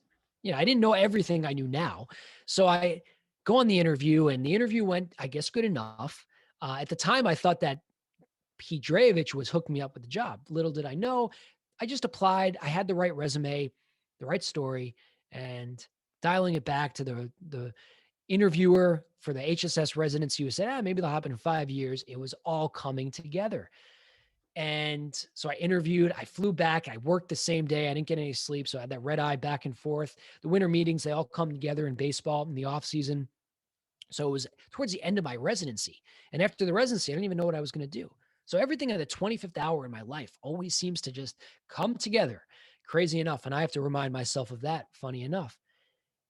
I didn't know everything I knew now. So I go on the interview, and the interview went, I guess, good enough. At the time, I thought that Pete Drayevich was hooking me up with the job. Little did I know, I just applied. I had the right resume, the right story, and dialing it back to the interviewer for the HSS residency who said, maybe they'll happen in 5 years. It was all coming together. And so I interviewed, I flew back, I worked the same day. I didn't get any sleep. So I had that red eye back and forth. The winter meetings, they all come together in baseball in the off season. So it was towards the end of my residency. And after the residency, I didn't even know what I was going to do. So everything at the 25th hour in my life always seems to just come together. Crazy enough. And I have to remind myself of that, funny enough.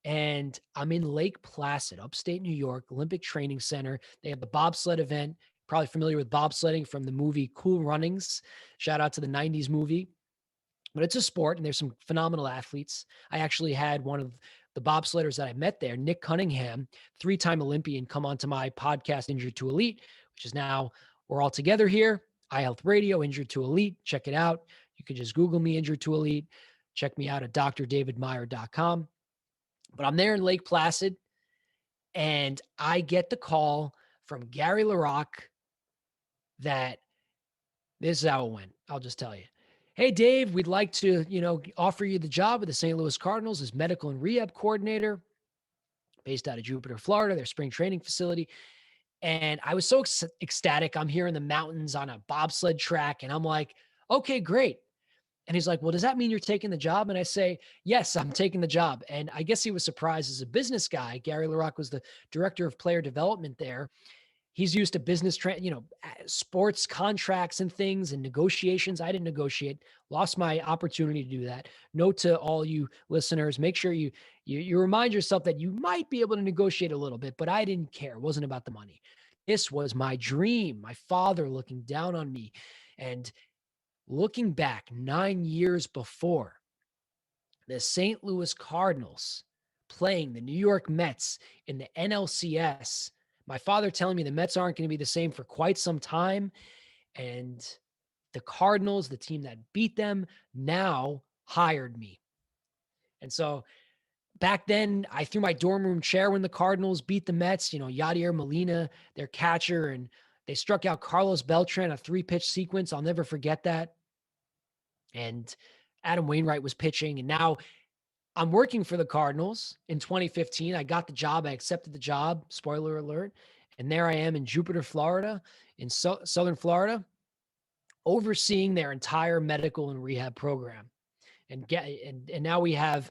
And I'm in Lake Placid, upstate New York, Olympic Training Center. They have the bobsled event. Probably familiar with bobsledding from the movie Cool Runnings. Shout out to the 90s movie. But it's a sport, and there's some phenomenal athletes. I actually had one of the bobsledders that I met there, Nick Cunningham, 3-time Olympian, come onto my podcast, Injured to Elite, which is now we're all together here. iHealth Radio, Injured to Elite. Check it out. You can just Google me, Injured to Elite. Check me out at drdavidmeyer.com. But I'm there in Lake Placid, and I get the call from Gary LaRocque that this is how it went. I'll just tell you. Hey, Dave, we'd like to, offer you the job with the St. Louis Cardinals as medical and rehab coordinator based out of Jupiter, Florida, their spring training facility. And I was so ecstatic. I'm here in the mountains on a bobsled track, and I'm like, okay, great. And he's like, well, does that mean you're taking the job? And I say, yes, I'm taking the job. And I guess he was surprised as a business guy. Gary LaRocque was the director of player development there. He's used to business, sports contracts and things and negotiations. I didn't negotiate, lost my opportunity to do that. Note to all you listeners, make sure you remind yourself that you might be able to negotiate a little bit, but I didn't care. It wasn't about the money. This was my dream, my father looking down on me. And looking back 9 years before, the St. Louis Cardinals playing the New York Mets in the NLCS. My father telling me the Mets aren't going to be the same for quite some time. And the Cardinals, the team that beat them, now hired me. And so back then, I threw my dorm room chair when the Cardinals beat the Mets, Yadier Molina, their catcher, and they struck out Carlos Beltran, a 3-pitch sequence. I'll never forget that. And Adam Wainwright was pitching. And now I'm working for the Cardinals in 2015. I got the job. I accepted the job. Spoiler alert. And there I am in Jupiter, Florida, in Southern Florida, overseeing their entire medical and rehab program. And now we have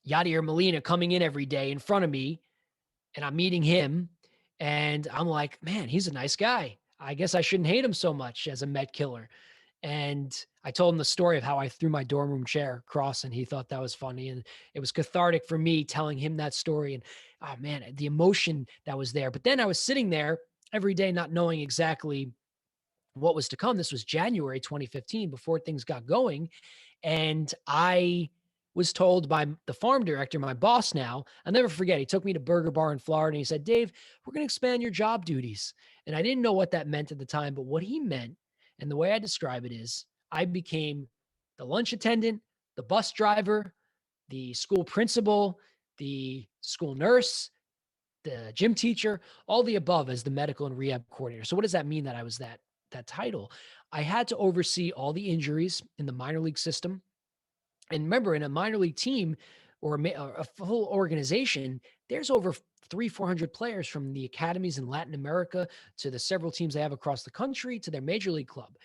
Yadier Molina coming in every day in front of me, and I'm meeting him. And I'm like, man, he's a nice guy. I guess I shouldn't hate him so much as a Met killer. And I told him the story of how I threw my dorm room chair across, and he thought that was funny. And it was cathartic for me telling him that story. And oh man, the emotion that was there. But then I was sitting there every day, not knowing exactly what was to come. This was January 2015 before things got going. And I was told by the farm director, my boss now, I'll never forget, he took me to Burger Bar in Florida and he said, Dave, we're going to expand your job duties. And I didn't know what that meant at the time, but what he meant, and the way I describe it is, I became the lunch attendant, the bus driver, the school principal, the school nurse, the gym teacher, all the above as the medical and rehab coordinator. So what does that mean that I was that title? I had to oversee all the injuries in the minor league system. And remember, in a minor league team or a full organization, there's over 400 players from the academies in Latin America to the several teams they have across the country to their major league club.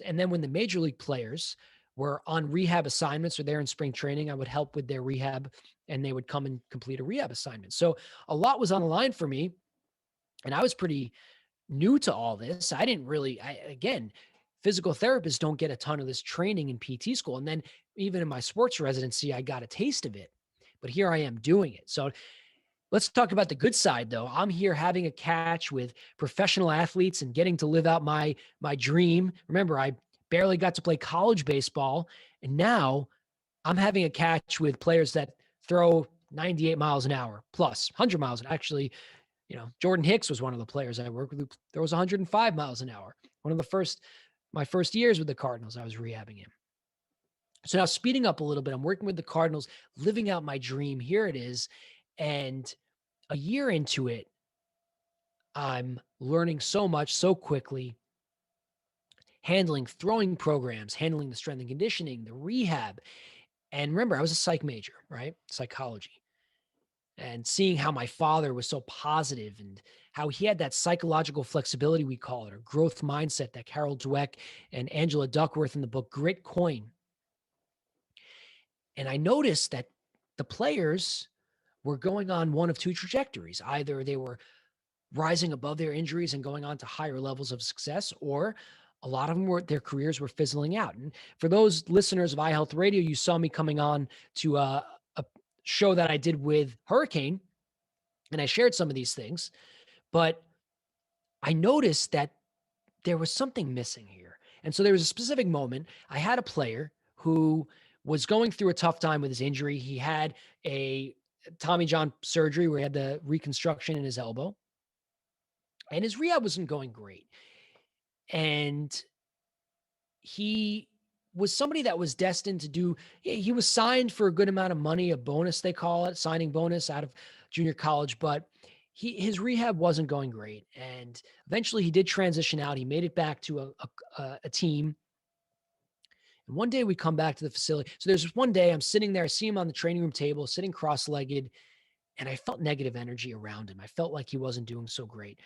And then when the major league players were on rehab assignments or they're in spring training, I would help with their rehab and they would come and complete a rehab assignment. So a lot was on the line for me. And I was pretty new to all this. I didn't really, again, physical therapists don't get a ton of this training in PT school. And then even in my sports residency, I got a taste of it, but here I am doing it. So let's talk about the good side though. I'm here having a catch with professional athletes and getting to live out my dream. Remember, I barely got to play college baseball, and now I'm having a catch with players that throw 98 miles an hour plus 100 miles. Actually, Jordan Hicks was one of the players I worked with who throws 105 miles an hour. One of my first years with the Cardinals, I was rehabbing him. So now speeding up a little bit, I'm working with the Cardinals, living out my dream. Here it is. And a year into it, I'm learning so much so quickly, handling throwing programs, handling the strength and conditioning, the rehab. And remember, I was a psych major, right? Psychology. and seeing how my father was so positive and how he had that psychological flexibility, we call it, or growth mindset that Carol Dweck and Angela Duckworth in the book Grit coin. And I noticed that the players were going on one of two trajectories. Either they were rising above their injuries and going on to higher levels of success, or a lot of them were, their careers were fizzling out. And for those listeners of iHealth Radio, you saw me coming on to a show that I did with Hurricane, and I shared some of these things, but I noticed that there was something missing here. And so there was a specific moment. I had a player who was going through a tough time with his injury. He had a Tommy John surgery where he had the reconstruction in his elbow, and his rehab wasn't going great. And he was somebody that was destined to do, he was signed for a good amount of money, a bonus, they call it, signing bonus out of junior college, but his rehab wasn't going great. And eventually he did transition out. He made it back to a team. And one day we come back to the facility. So there's one day I'm sitting there, I see him on the training room table, sitting cross-legged, and I felt negative energy around him. I felt like he wasn't doing so great.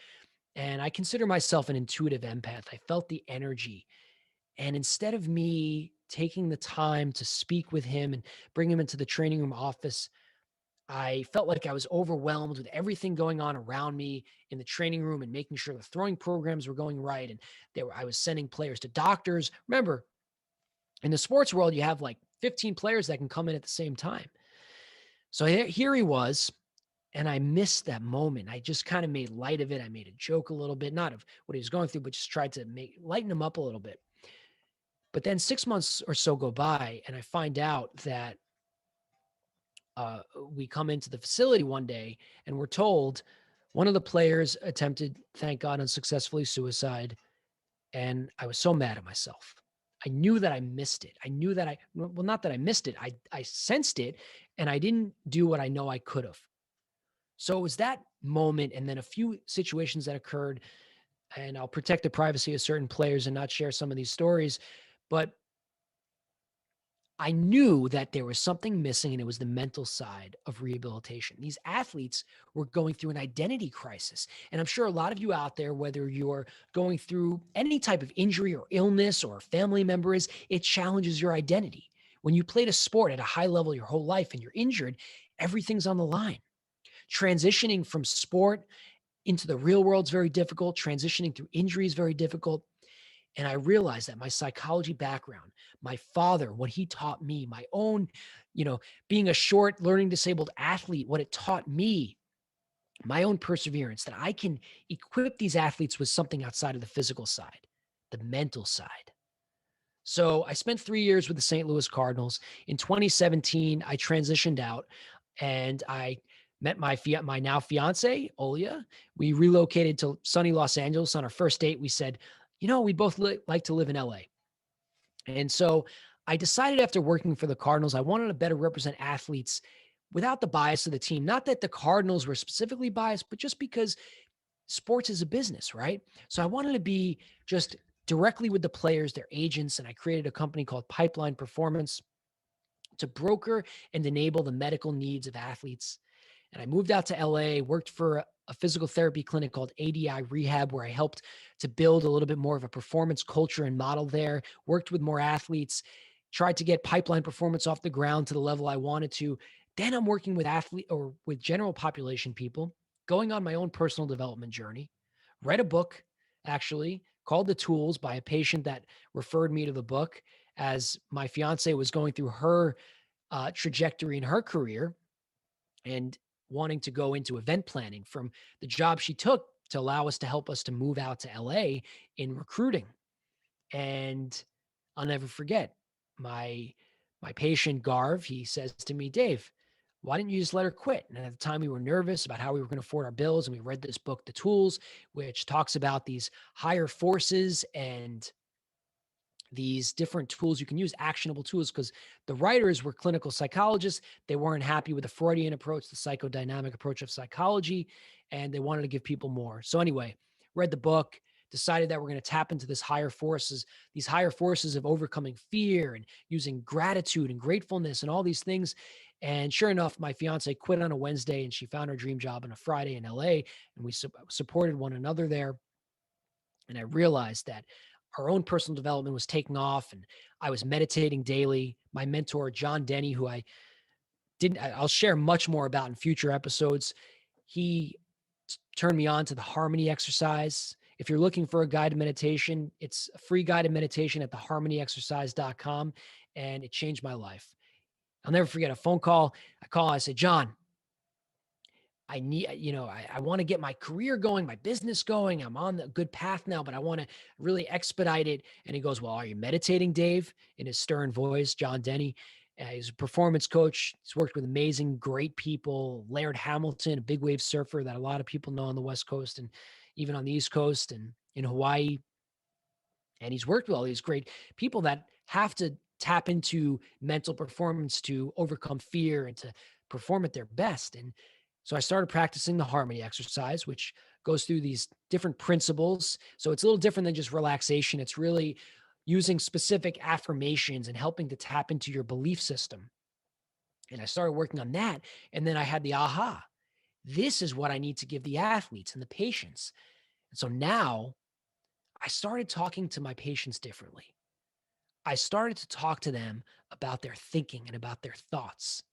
And I consider myself an intuitive empath. I felt the energy. And instead of me taking the time to speak with him and bring him into the training room office, I felt like I was overwhelmed with everything going on around me in the training room and making sure the throwing programs were going right. And I was sending players to doctors. Remember, in the sports world, you have like 15 players that can come in at the same time. So here he was, and I missed that moment. I just kind of made light of it. I made a joke a little bit, not of what he was going through, but just tried to lighten him up a little bit. But then 6 months or so go by, and I find out that we come into the facility one day, and we're told one of the players attempted, thank God, unsuccessfully suicide. And I was so mad at myself. I knew that I missed it. I knew that well, not that I missed it. I sensed it, and I didn't do what I know I could have. So it was that moment, and then a few situations that occurred, and I'll protect the privacy of certain players and not share some of these stories, but I knew that there was something missing, and it was the mental side of rehabilitation. These athletes were going through an identity crisis. And I'm sure a lot of you out there, whether you're going through any type of injury or illness or a family member is, it challenges your identity. When you played a sport at a high level your whole life and you're injured, everything's on the line. Transitioning from sport into the real world is very difficult. Transitioning through injury is very difficult. And I realized that my psychology background, my father, what he taught me, my own, being a short learning disabled athlete, what it taught me, my own perseverance, that I can equip these athletes with something outside of the physical side, the mental side. So I spent 3 years with the St. Louis Cardinals. In 2017, I transitioned out, and I met my now fiance, Olia. We relocated to sunny Los Angeles. On our first date, we said, we both like to live in LA. And so I decided, after working for the Cardinals, I wanted to better represent athletes without the bias of the team. Not that the Cardinals were specifically biased, but just because sports is a business, right? So I wanted to be just directly with the players, their agents, and I created a company called Pipeline Performance to broker and enable the medical needs of athletes. And I moved out to LA, worked for a physical therapy clinic called ADI Rehab, where I helped to build a little bit more of a performance culture and model there, worked with more athletes, tried to get Pipeline Performance off the ground to the level I wanted to. Then I'm working with with general population people, going on my own personal development journey. Read a book, actually, called The Tools, by a patient that referred me to the book as my fiance was going through her trajectory in her career and wanting to go into event planning from the job she took to allow us to help us to move out to LA in recruiting. And I'll never forget my patient Garv. He says to me, Dave, why didn't you just let her quit? And at the time we were nervous about how we were going to afford our bills. And we read this book, The Tools, which talks about these higher forces and these different tools you can use, actionable tools, because the writers were clinical psychologists. They weren't happy with the Freudian approach, the psychodynamic approach of psychology, and they wanted to give people more. So anyway, read the book, decided that we're going to tap into these higher forces of overcoming fear and using gratitude and gratefulness and all these things. And sure enough, my fiance quit on a Wednesday and she found her dream job on a Friday in LA, and we supported one another there. And I realized that our own personal development was taking off, and I was meditating daily. My mentor, John Denny, who I'll share much more about in future episodes. He turned me on to the harmony exercise. If you're looking for a guided meditation, it's a free guided meditation at theharmonyexercise.com, and it changed my life. I'll never forget a phone call. I said, John, I need, I want to get my career going, my business going. I'm on a good path now, but I want to really expedite it. And he goes, well, are you meditating, Dave? In his stern voice, John Denny. He's a performance coach. He's worked with amazing, great people. Laird Hamilton, a big wave surfer that a lot of people know on the West Coast and even on the East Coast and in Hawaii. And he's worked with all these great people that have to tap into mental performance to overcome fear and to perform at their best. And so I started practicing the harmony exercise, which goes through these different principles. So it's a little different than just relaxation. It's really using specific affirmations and helping to tap into your belief system. And I started working on that. And then I had the aha. This is what I need to give the athletes and the patients. And so now I started talking to my patients differently. I started to talk to them about their thinking and about their thoughts.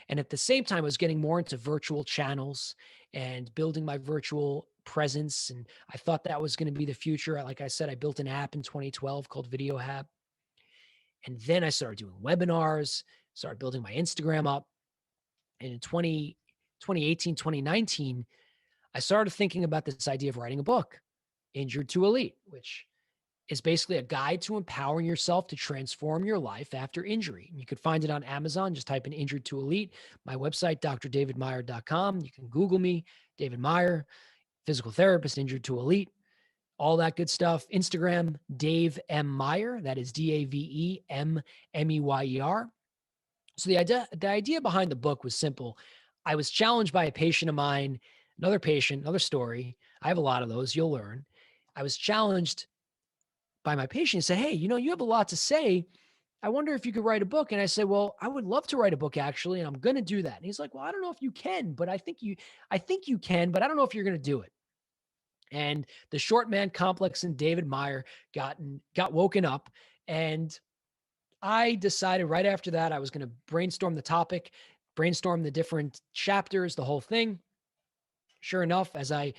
And at the same time, I was getting more into virtual channels and building my virtual presence. And I thought that was going to be the future. Like I said, I built an app in 2012 called Video Hab. And then I started doing webinars, started building my Instagram up. And in 2018, 2019, I started thinking about this idea of writing a book, Injured to Elite, which is basically a guide to empowering yourself to transform your life after injury. You could find it on Amazon. Just type in Injured to Elite. My website, drdavidmeyer.com. You can Google me, David Meyer, physical therapist, Injured to Elite, all that good stuff. Instagram, Dave M. Meyer. That is DAVEMMEYER. So the idea behind the book was simple. I was challenged by a patient of mine, another patient, another story. I have a lot of those. You'll learn. I was challenged by my patient and said, hey, you have a lot to say. I wonder if you could write a book. And I said, well, I would love to write a book actually. And I'm going to do that. And he's like, well, I don't know if you can, but I think you can, but I don't know if you're going to do it. And the short man complex in David Meyer got woken up. And I decided right after that, I was going to brainstorm the topic, brainstorm the different chapters, the whole thing. Sure enough, as I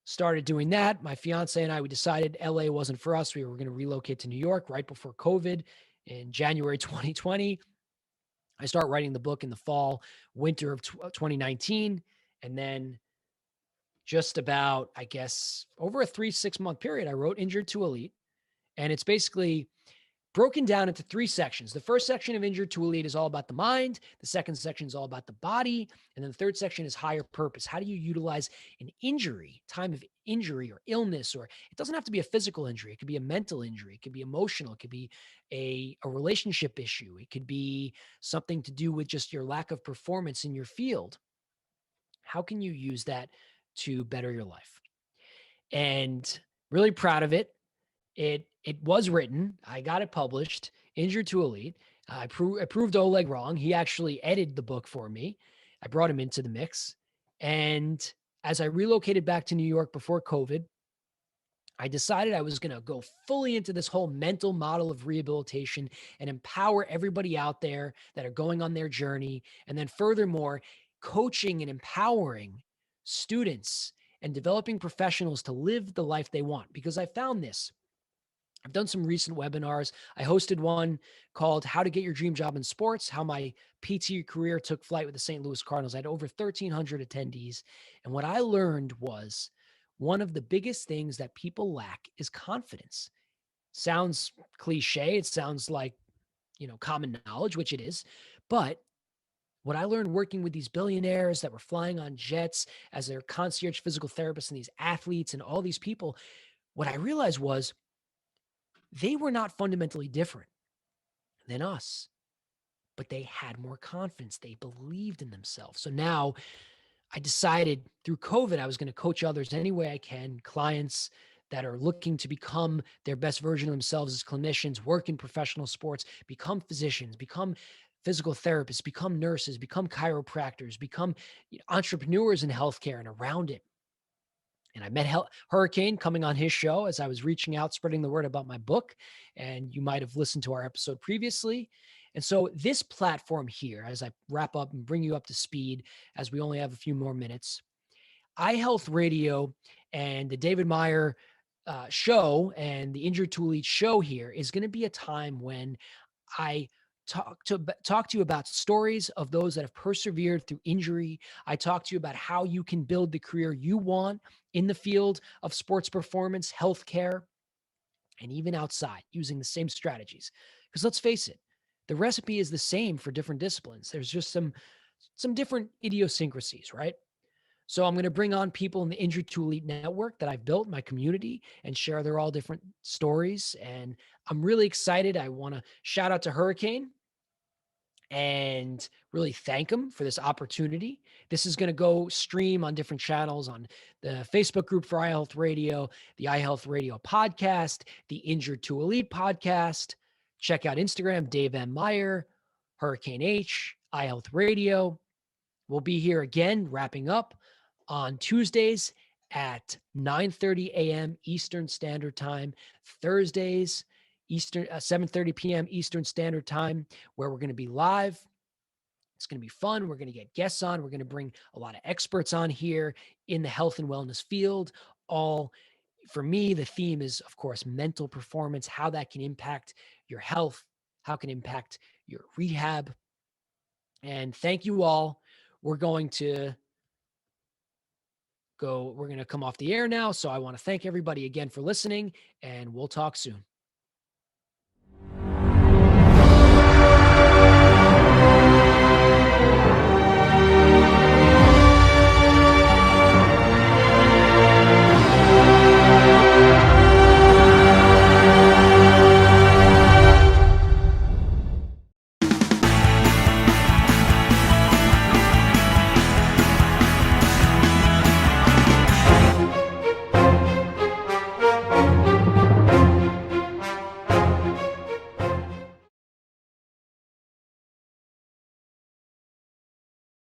started doing that, my fiance and I, we decided LA wasn't for us. We were going to relocate to New York right before COVID in January 2020. I start writing the book in the fall, winter of 2019. And then just about, I guess, over a 3-6 month period, I wrote Injured to Elite. And it's basically broken down into 3 sections. The first section of Injured to Elite is all about the mind. The second section is all about the body. And then the third section is higher purpose. How do you utilize an injury, time of injury or illness, or it doesn't have to be a physical injury. It could be a mental injury. It could be emotional. It could be a relationship issue. It could be something to do with just your lack of performance in your field. How can you use that to better your life? And really proud of it. It was written. I got it published, Injured to Elite. I proved Oleg wrong. He actually edited the book for me. I brought him into the mix. And as I relocated back to New York before COVID, I decided I was going to go fully into this whole mental model of rehabilitation and empower everybody out there that are going on their journey. And then furthermore, coaching and empowering students and developing professionals to live the life they want. Because I found this. I've done some recent webinars. I hosted one called How to Get Your Dream Job in Sports, how my PT career took flight with the St. Louis Cardinals. I had over 1,300 attendees. And what I learned was one of the biggest things that people lack is confidence. Sounds cliche. It sounds like, common knowledge, which it is. But what I learned working with these billionaires that were flying on jets as their concierge physical therapists and these athletes and all these people, what I realized was they were not fundamentally different than us, but they had more confidence. They believed in themselves. So now I decided through COVID, I was going to coach others any way I can, clients that are looking to become their best version of themselves as clinicians, work in professional sports, become physicians, become physical therapists, become nurses, become chiropractors, become entrepreneurs in healthcare and around it. And I met Hurricane coming on his show as I was reaching out, spreading the word about my book. And you might have listened to our episode previously. And so, this platform here, as I wrap up and bring you up to speed, as we only have a few more minutes, iHealth Radio and the David Meyer show and the Injured to Elite show here is going to be a time when I talk to you about stories of those that have persevered through injury. I talk to you about how you can build the career you want in the field of sports performance, healthcare, and even outside using the same strategies. Because let's face it, the recipe is the same for different disciplines. There's just some different idiosyncrasies, right? So I'm going to bring on people in the Injured to Elite network that I've built, my community, and share their all different stories. And I'm really excited. I want to shout out to Hurricane and really thank him for this opportunity. This is going to go stream on different channels on the Facebook group for iHealth Radio, the iHealth Radio podcast, the Injured to Elite podcast. Check out Instagram, Dave M. Meyer, Hurricane H, iHealth Radio. We'll be here again, wrapping up on Tuesdays at 9:30 a.m. Eastern Standard Time, Thursdays, 7:30 p.m. Eastern Standard Time, where we're going to be live. It's going to be fun. We're going to get guests on. We're going to bring a lot of experts on here in the health and wellness field. All for me, the theme is, of course, mental performance, how that can impact your health, how it can impact your rehab. And thank you all. We're going to come off the air now. So I want to thank everybody again for listening, and we'll talk soon.